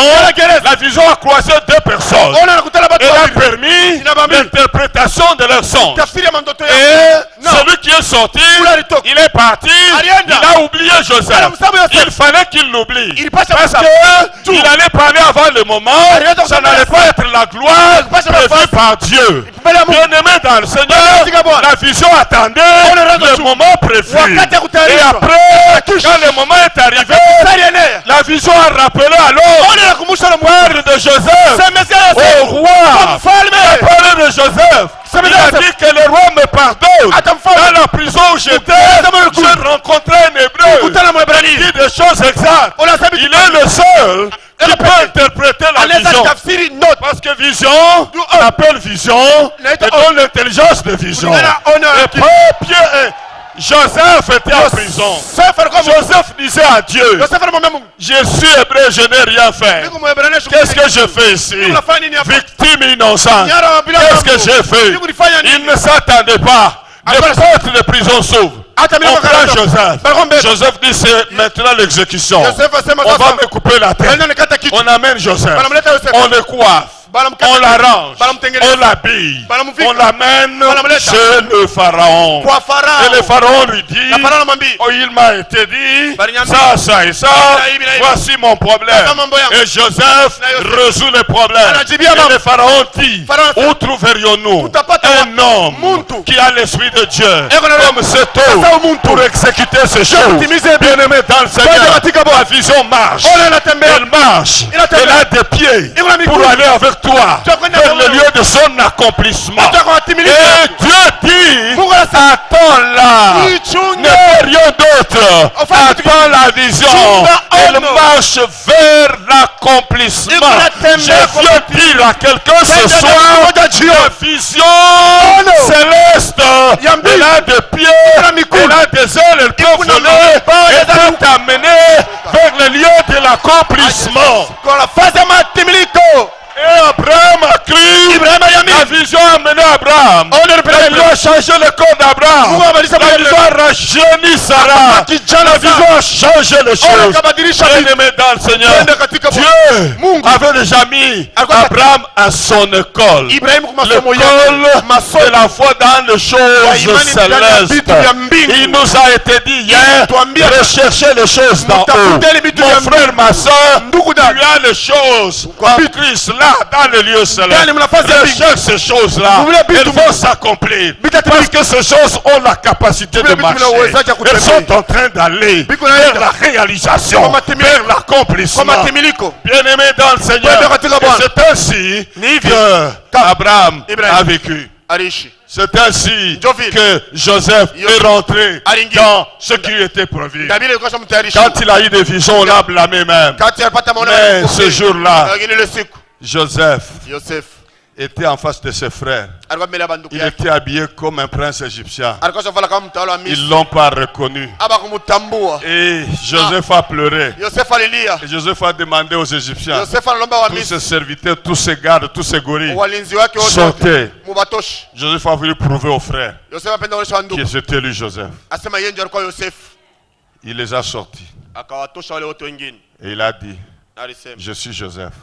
la vision a croisé deux personnes.
Ono anakutana batu
Elle a
wawili.
permis
Inabambia.
l'interprétation de leur songe.
Tafsiri ya mandoto yao.
Et
Non.
celui qui est sorti,
Ule alitoka.
il est parti,
Alienda.
il a oublié Joseph.
Anamsahau Yosefu.
Il fallait qu'il l'oublie.
Ilipasha
Parce
kusahau.
qu'il allait parler avant le moment,
Alienda
ça
kusema
n'allait pas être la gloire
Ilipasha
prévue
nafasi.
par Dieu.
Mbele ya Mungu.
Bien-aimé dans le Seigneur,
Katika Bwana.
la vision attendait
Ono
le moment prévu.
Wakati ya
Et
kutayarishwa.
après, quand le moment est arrivé,
Sari enea.
la vision a rappelé alors
Ono anakumbusha na
père de Joseph
Semezia
au
Yosefu.
roi.
Mfalme.
Le père de Joseph, il a dit que le roi me pardonne.
Atamfalme.
Dans la prison où j'étais,
Ukutana
j'ai rencontré un hébreu
Kutana Mwebrania.
qui dit des choses exactes.
Unasema
Il est le seul qui peut interpréter la
Anaweza
vision.
tafsiri ndoto.
Parce que vision, on appelle vision, et donne l'intelligence de vision.
Kulingana ono
Et
ya
peu, Joseph était en prison.
Yosefu alikuwa
Joseph disait à Dieu,
Yosefu anamwambia Mungu.
je suis hébreu, je n'ai rien fait.
Niko Mwebrania.
Qu'est-ce que je fais ici?
Unafanya nini hapa?
Victime innocente.
Nyara wa bila
Qu'est-ce que
Mungu.
j'ai fait?
Niko nifanya nini?
Il ne s'attendait pas. Les portes de prison s'ouvrent. On prend Joseph. Joseph dit c'est maintenant l'exécution. On va me couper la tête. On amène Joseph. On le coiffe. On l'arrange, on l'habille, on l'amène chez le pharaon. Et le pharaon lui dit, oh, il m'a été dit, ça et ça, voici mon problème. Et Joseph résout le problème. Et le pharaon dit, où trouverions-nous un homme qui a l'esprit de Dieu comme cet homme pour exécuter ces choses? Bien-aimé dans le Seigneur, la vision marche. Elle marche. Elle a des pieds pour aller avec toi vers le lieu de son accomplissement. Et Dieu dit, attends là, ne fais rien d'autre, attends la vision. Elle marche vers l'accomplissement. Je viens dire à quelqu'un ce soir, la vision céleste, elle a des pieds, elle a des ailes, elle peut voler, elle peut t'amener vers le lieu de l'accomplissement. Et Abraham a cru, la vision a mené Abraham. La vision a changé le corps d'Abraham. La vision a rajeuni Sarah. La vision a changé les choses. Bien-aimé dans le Seigneur, Dieu avait déjà mis Abraham à son école. L'école de la foi dans les choses célestes. Il nous a été dit hier, recherchez les choses d'en haut. Mon frère, ma soeur, tu as les choses en Christ là. Dans le lieu céleste, recherche ces choses-là, elles vont s'accomplir parce que ces choses ont la capacité de marcher. Elles sont en train d'aller vers la réalisation, vers l'accomplissement. Bien-aimé dans le Seigneur, c'est ainsi que Abraham a vécu. C'est ainsi que Joseph est rentré dans ce qui lui était prévu. Quand il a eu des visions, on l'a blâmé même. Mais ce jour-là, Joseph était en face de ses frères. Il était habillé comme un prince égyptien. Ils ne l'ont pas reconnu. Et Joseph a pleuré. Et Joseph a demandé aux Égyptiens, tous ses serviteurs, tous ses gardes, tous ses gorilles, sortez. Joseph a voulu prouver aux frères que c'était lui Joseph. Il les a sortis. Et il a dit, je suis Joseph.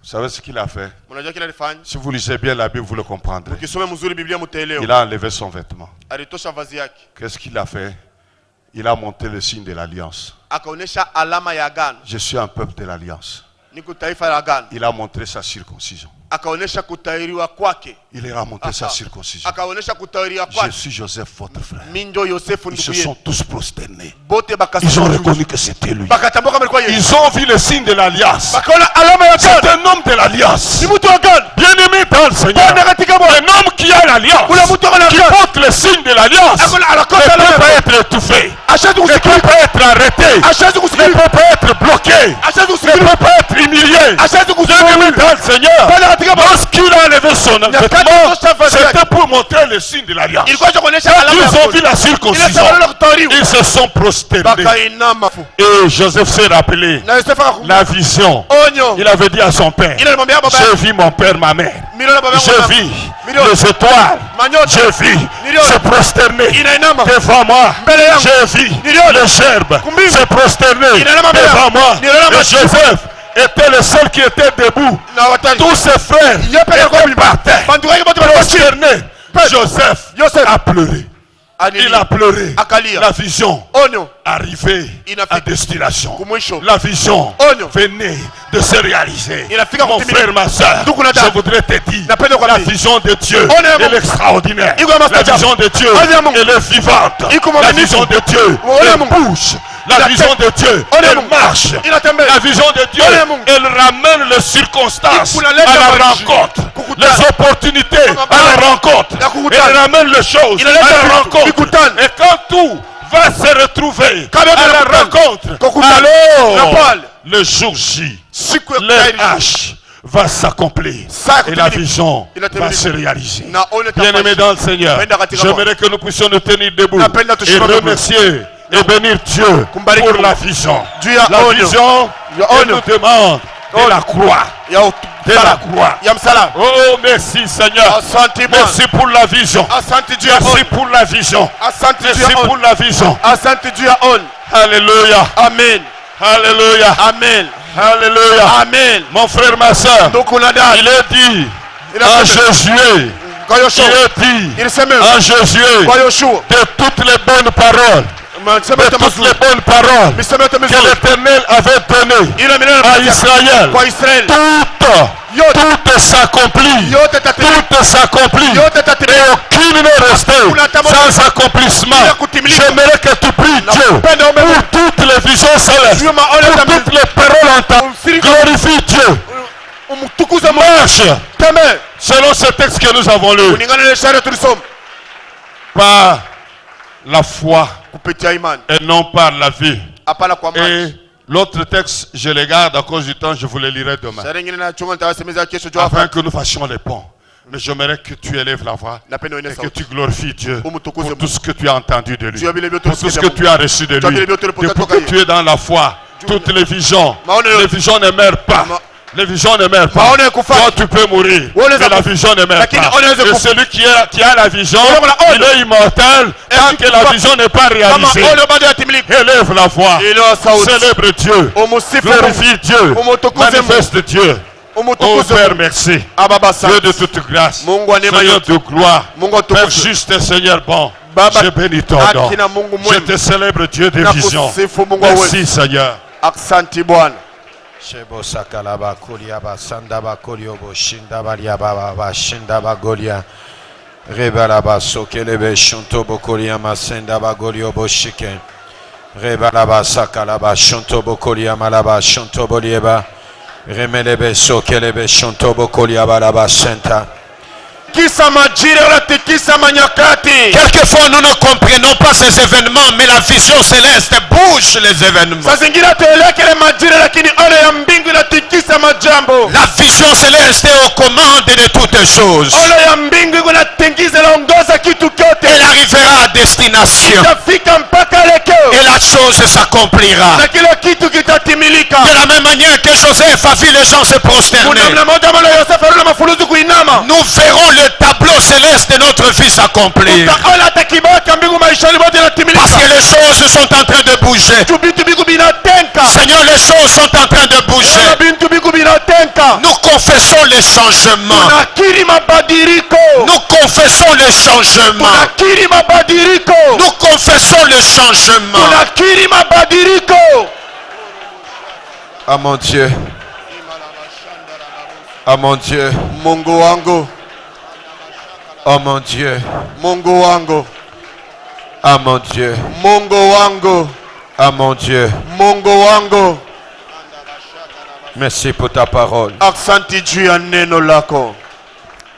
Vous savez ce qu'il a fait? Si vous lisez bien la Bible, vous le comprendrez. Il a enlevé son vêtement. Qu'est-ce qu'il a fait? Il a monté le signe de l'alliance. Je suis un peuple de l'alliance. Il a montré sa circoncision. Il a montré sa circoncision. Je suis Joseph, votre frère. Ils se sont tous prosternés. Ils ont reconnu que c'était lui. Ils ont vu le signe de l'alliance. C'est un homme de l'alliance. Bien-aimé dans le Seigneur. Un homme qui a l'alliance, qui porte le signe de l'alliance, ne peut pas être étouffé, ne peut pas être arrêté, ne peut pas être bloqué, ne peut pas être humilié. Bien-aimé dans le Seigneur, lorsqu'il a levé son vêtement, c'était pour montrer le signe de l'alliance. Ils ont vu la circoncision. Ils se sont prosternés. Et Joseph s'est rappelé la vision. Il avait dit à son père, j'ai vu mon père, ma mère. J'ai vu les étoiles. J'ai vu se prosterner devant moi. J'ai vu les gerbes se prosterner devant moi. Et Joseph était le seul qui était debout. Tous ses frères étaient par terre, prosternés. Joseph a pleuré. Il a pleuré. La vision arrivée à destination. La vision venait de se réaliser. Mon frère, ma soeur, je voudrais te dire, la vision de Dieu, elle est extraordinaire. La vision de Dieu, elle est vivante. La vision de Dieu, elle bouge. La vision de Dieu, elle marche. La vision de Dieu, elle ramène les circonstances à la rencontre, les opportunités à la rencontre. Elle ramène les choses à la rencontre. Et quand tout va se retrouver à la rencontre, alors le jour J, l'H va s'accomplir et la vision va se réaliser. Bien-aimé dans le Seigneur, j'aimerais que nous puissions nous tenir debout et remercier et bénir Dieu pour la vision. La vision, elle nous demande de la croix. De la croix.
ya msalaba.
Oh, merci Seigneur.
Asante Bwana.
Merci pour la vision.
Asante juu ya
Merci
on.
pour la vision.
Asante juu
Merci
ya
pour
on.
la vision.
Asante juu ya on.
Alléluia.
Amen.
Alléluia.
Amen.
Alléluia.
Amen.
Mon frère, ma soeur,
Ndugu na dada.
il est dit
Il a
en
fait-
Josué,
Kwa
il
Yoshua.
est dit
Il sema
en Josué
kwa Yoshua.
de toutes les bonnes paroles,
Msema
de
yote
toutes les
mazuri.
bonnes paroles
Misema yote
que
mizuri.
l'Éternel avait données
Ile mineno
à Israël,
kwa Israeli.
tout s'accomplit.
Yote tatimilika.
Tout s'accomplit.
Yote
Et
tatimilika.
aucune n'est restée sans accomplissement. J'aimerais que tu pries Dieu
Napenda ombe Mungu.
pour toutes les visions célestes,
Juu ya maono
pour
yote
toutes les paroles entendues. Glorifie Dieu.
umtukuze Mungu.
Marche
Tembea.
selon ce texte que nous avons lu.
Kulingana na sheria tulisoma.
Par la foi
Kupitia imani.
et non par la vie.
Hapana kwa maji.
Et l'autre texte, je le garde à cause du temps, je vous le lirai demain.
Sheria nyingine nachunga nitawasemeza kesho juu
Afin
hapa.
que nous fassions les ponts. Mais j'aimerais que tu élèves la voix
Napenda uone
et que
sauti.
tu glorifies Dieu pour
Umutukuze
tout ce que tu as entendu de lui,
Tu as vile vyote
pour tout ce
ulisikia
que tu as reçu de
Tu as
lui,
vile vyote ulipokea
depuis
toka
que
yeye.
tu es dans la foi. Toutes les visions
Maono
ne meurent pas.
Ma-
Les visions ne meurent pas.
Maono yakufa.
Toi, tu peux mourir,
Wale
mais
za
la
kufa.
vision ne meurt
Lakini
pas.
ole za
Et
kufa.
celui qui a la vision,
Wale wana
il est immortel tant que la
kufa.
vision n'est pas
Kama
réalisée.
ole bado yatimilika.
Élève la voix.
Inua sauti.
Célèbre Dieu.
Umusifu Mungu.
Glorifie Dieu.
Umutukuze Mungu.
Manifeste Dieu. Oh
Umutukuze
Père,
Mungu.
merci.
Ababa
Dieu
sana.
de toute grâce,
Mungu wa neema
Seigneur
yote.
de gloire,
Mungu
Père
atukuze.
juste et Seigneur bon,
Baba,
je bénis ton nom.
haki na Mungu
Je
mwema.
te célèbre Dieu des
Na
visions.
kusifu Mungu wa
Merci Seigneur.
Asante Bwana.
Shebo sakalaba kuliaba sandaba koliobo shindaba liaba shindaba golia rebalaba sokelebe shuntobo koliama sendaba goliobo shike rebalaba sakalaba shuntobo koliama laba shuntobo lieba remelebe sokelebe shuntobo koliaba laba senta.
Kisa majira unatikisa manyakati.
Quelquefois nous ne comprenons pas ces événements, mais la vision céleste bouge les événements.
Saa zingine hatuelewi kile majira, lakini ole ya mbingu inatikisa majambo.
La vision céleste est aux commandes de toutes choses.
Ole ya mbingu inatingiza, inaongoza kitu kyote.
Elle arrivera à destination
Itafika mpaka lekeo.
et la chose s'accomplira.
Na kila kitu kitatimilika.
De la même manière que Joseph a vu les gens se prosterner,
Namna moja mwana Yosefu alikuwa mafuluzu kuinama.
nous verrons le tableau céleste de notre vie s'accomplir.
Utaona hata kibao cha mbingu maishani mwote inatimilika.
Parce que les choses sont en train de bouger.
Vitu biku binatenka.
Seigneur, les choses sont en train de bouger.
Bintu biku binatenka.
Nous confessons les changements.
Tunakiri mabadiliko.
Nous confessons les changements.
Tunakiri mabadiliko.
Nous confessons les changements.
Tunakiri mabadiliko.
Ah mon Dieu. Ah mon Dieu.
Mungu wangu.
Oh mon Dieu.
Mungu wangu.
Ah mon Dieu.
Mungu wangu.
Ah mon Dieu.
Mungu wangu.
Merci pour ta parole.
Aksanti juu ya neno lako.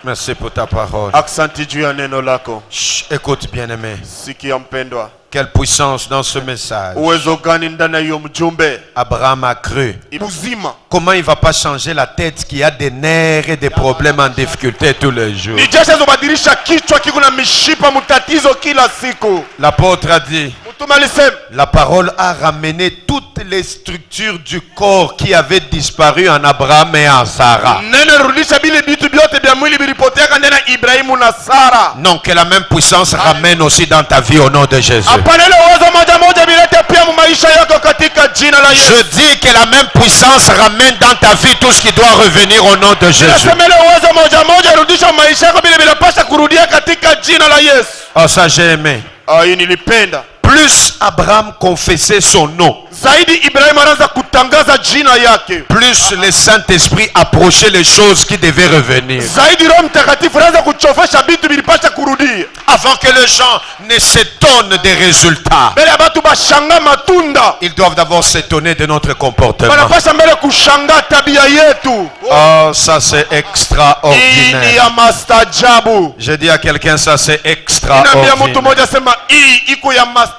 Merci pour ta parole.
Aksanti juu ya neno lako.
Chut, écoute bien-aimé.
Sikia mpendwa.
Quelle puissance dans ce message.
Uwezo gani ndani ya hiyo mjumbe?
Abraham a cru.
Uzima.
Comment il ne va pas changer la tête qui a des nerfs et des problèmes en difficulté tous les jours.
Ni jeshi zobadilisha kichwa kiko na mishipa mtatizo kila siku.
L'apôtre a dit,
Mtume alisema
la parole a ramené toutes les structures du corps qui avaient disparu en Abraham et en Sarah.
neno rudisha bile vitu vyote vya mwili vilipotea ndani ya Ibrahimu na Sara.
Non, que la même puissance ramène aussi dans ta vie au nom de Jésus.
Hapana, ile uwezo moja moja vilete pia mu maisha yako katika jina la Yesu.
Je dis que la même puissance ramène dans ta vie tout ce qui doit revenir au nom de Jésus.
Nasema ile uwezo moja moja rudisha maisha yako vile vinapaswa kurudia katika jina la Yesu.
Oh, ça j'ai aimé.
Hii nilipenda.
Plus Abraham confessait son nom,
Zaidi Ibrahimu anaanza kutangaza jina yake.
plus le Saint-Esprit approchait les choses qui devaient revenir.
Zaidi Roho Mtakatifu anaanza kuchofesha vitu vilipaswa kurudia.
Avant que les gens ne s'étonnent des résultats,
Mbele ya watu bashanga matunda.
ils doivent d'abord s'étonner de notre comportement.
Wanapaswa mbele kushangaa tabia yetu.
Oh, ça c'est
Hii ni
extraordinaire.
ya mastajabu.
Je dis à quelqu'un, ça c'est
Ninaambia mtu
extraordinaire.
mmoja sema hii iko ya mastajabu.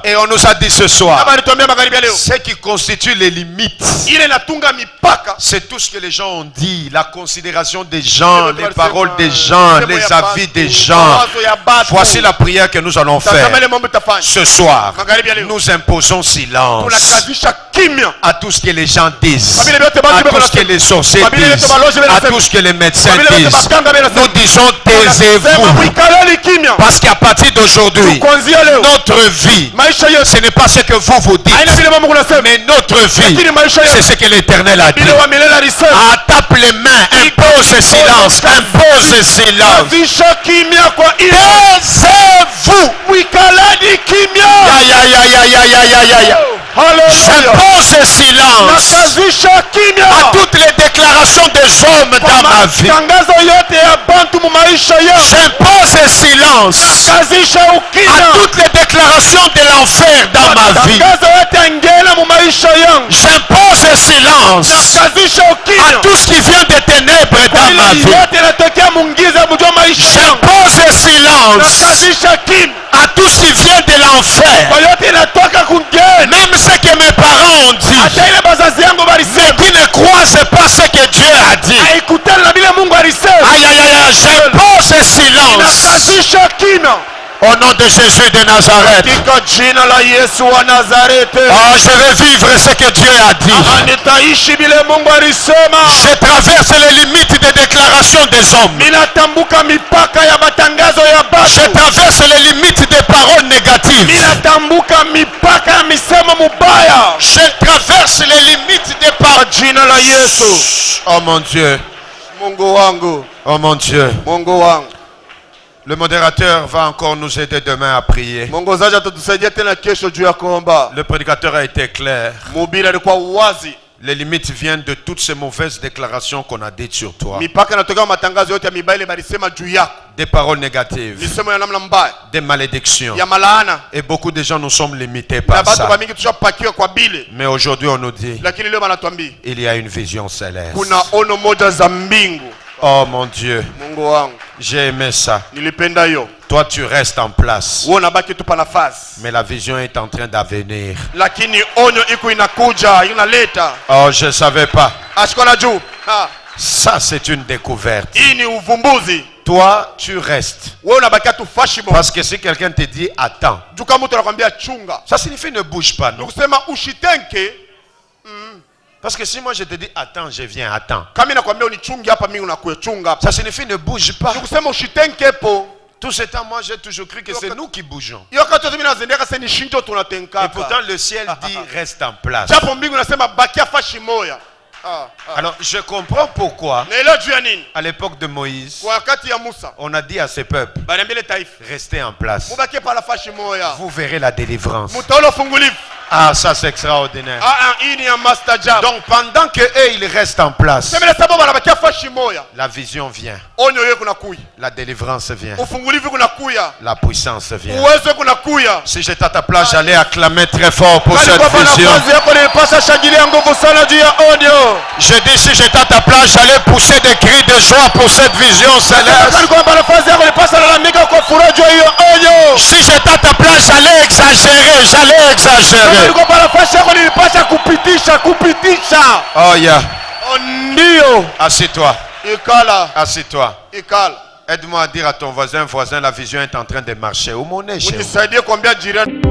Et on nous a dit ce soir,
Kama nituambia
Ce qui constitue les limites,
ile inatunga mipaka
c'est tout ce que les gens ont dit, la considération des gens, les paroles des gens, les avis des gens. Voici la prière que nous allons faire.
Tazama ile mambo utafanya
Ce soir,
magharibi ya leo.
nous imposons silence
Tunakazisha kimya
à tout ce que les gens disent,
Babile byote batu
à
beko
tout ce que
nasema.
les sorciers
Babile byote
disent,
balozi beko
à
nasema.
tout ce que les médecins
Babile byote
disent.
bakanga beko nasema.
Nous disons
Tunasema
taisez-vous,
mwikaleni kimya
parce qu'à partir d'aujourd'hui,
kuanzia leo
notre vie,
maisha yetu
ce n'est pas ce que vous dites,
haina vile mambo kunasema
mais notre vie,
lakini maisha
c'est
yetu
ce que l'Éternel a dit.
ile wa milele alisema
Ah, tape les mains, impose silence, impose silence.
kazisha kimya kwa ile
Taisez-vous.
mwikaleni kimya
Aïe.
haleluya
J'impose silence
nakazisha kimya
à toutes les déclarations des hommes dans ma vie.
matangazo yote ya bantu mu maisha yangu
J'impose silence
kazisha
à
ukimya
toutes les déclarations de l'enfer dans ma vie.
matangazo yote ya ngela mu maisha yangu
J'impose silence
kazisha
à
ukimya
tout ce qui vient des ténèbres dans ma
ile
vie.
yote inatokea mungiza mujua maisha yangu
J'impose silence
nakazisha kimya
à tout ce qui vient de l'enfer.
kwa yote inatoka kungeni
Même ce que mes parents ont dit,
hata ile bazazi yangu
mais
balisema
qui ne croisent pas ce que Dieu a dit.
haikutana na vile Mungu alisema
Aïe, j'impose silence
nakazisha kimya
au nom de Jésus de Nazareth.
katika jina la Yesu wa Nazareti.
Oh, je vais vivre ce que Dieu a dit.
Nitaishi vile Mungu alisema.
Je traverse les limites des déclarations des hommes.
Ninatambuka mipaka ya matangazo ya
Je
batu.
traverse les limites des paroles négatives.
Ninatambuka mipaka ya misemo mubaya.
Je traverse les limites des
Kwa
paroles.
jina la Yesu.
Oh mon Dieu.
Mungu wangu,
Oh mon Dieu.
Mungu wangu.
Le modérateur va encore nous aider demain à prier.
Mwongozaji atatusaidia tena kesho juu ya kuomba.
Le prédicateur a été clair.
Mhubiri alikuwa wazi.
Les limites viennent de toutes ces mauvaises déclarations qu'on a dites sur toi.
Mipaka inatokea matangazo yote ya mibaya ile balisema juu yako.
Des paroles négatives,
Misemo ya namna mbaya,
des malédictions.
ya malaana.
Et beaucoup de gens nous sommes limités
Na
par
batu
ça.
bamingi tushapakiwa kwa bile.
Mais aujourd'hui on nous dit,
Lakini leo banatuambia
il y a une vision céleste.
kuna ono moja za mbingu.
Oh mon Dieu,
Mungu wangu,
j'ai aimé ça.
nilipenda hiyo.
Toi tu restes en place.
Wewe unabaki tu pa nafasi.
Mais la vision est en train d'avenir.
Lakini onyo iko inakuja, inaleta.
Oh, je ne savais pas.
Ashiko na juu. Ha.
Ça c'est une découverte.
Hii ni uvumbuzi.
Toi tu restes.
Wewe unabakia tu fashimo.
Parce que si quelqu'un te dit attends,
Juu kama mtu anakuambia chunga.
ça signifie ne bouge pas, non?
Nikusema ushitenke.
Parce que si moi je te dis attends, je viens, attends.
Kama nakwambia unichunge hapa mimi unakuwa chunga hapa.
Ça signifie ne bouge pas.
Nikusema ushitenke po.
Tout ce temps, moi j'ai toujours cru que c'est nous qui bougeons.
Hiyo wakati mimi nazendeka sasa ni shinjo
Et
tunatenkaka.
pourtant le ciel dit reste en place.
Japo mbingu nasema bakia fashi moya.
Alors je comprends pourquoi
Naelewa juu ya nini?
à l'époque de Moïse,
Kwa wakati ya Musa,
on a dit à ce peuple,
baniambia ile taifa,
restez en place.
mubakie pala fashi moya.
Vous verrez la délivrance.
Mutaona fungulivu.
Ah, ça c'est extraordinaire.
Hii ni ya master job.
Donc pendant que eux ils restent en place,
Semele sababu anabakia fashi moya.
la vision vient,
Onyo yeye kunakuya.
la délivrance vient,
Ufungulivu kunakuya.
la puissance vient.
Uwezo kunakuya.
Si j'étais à ta place, j'allais acclamer très fort pour
Kali
cette
kwa
vision.
nafasi yako nilipasa shangilia nguvu sana juu ya onyo.
Je dis, si j'étais à ta place, j'allais pousser des cris de joie pour cette vision céleste.
Kali kwa nafasi yako nilipasa lalamika kwa furaha juu ya hiyo onyo.
Si j'étais à ta place, j'allais exagérer, j'allais exagérer.
Kali kwa nafasi yako nilipasa kupitisha.
Oh yeah.
Ndio.
Assieds-toi,
Ikala.
assieds-toi.
Ikala.
Aide-moi à dire à ton voisin, la vision est en train de marcher. Au mon échelle.
Unisaidie kuambia jirani.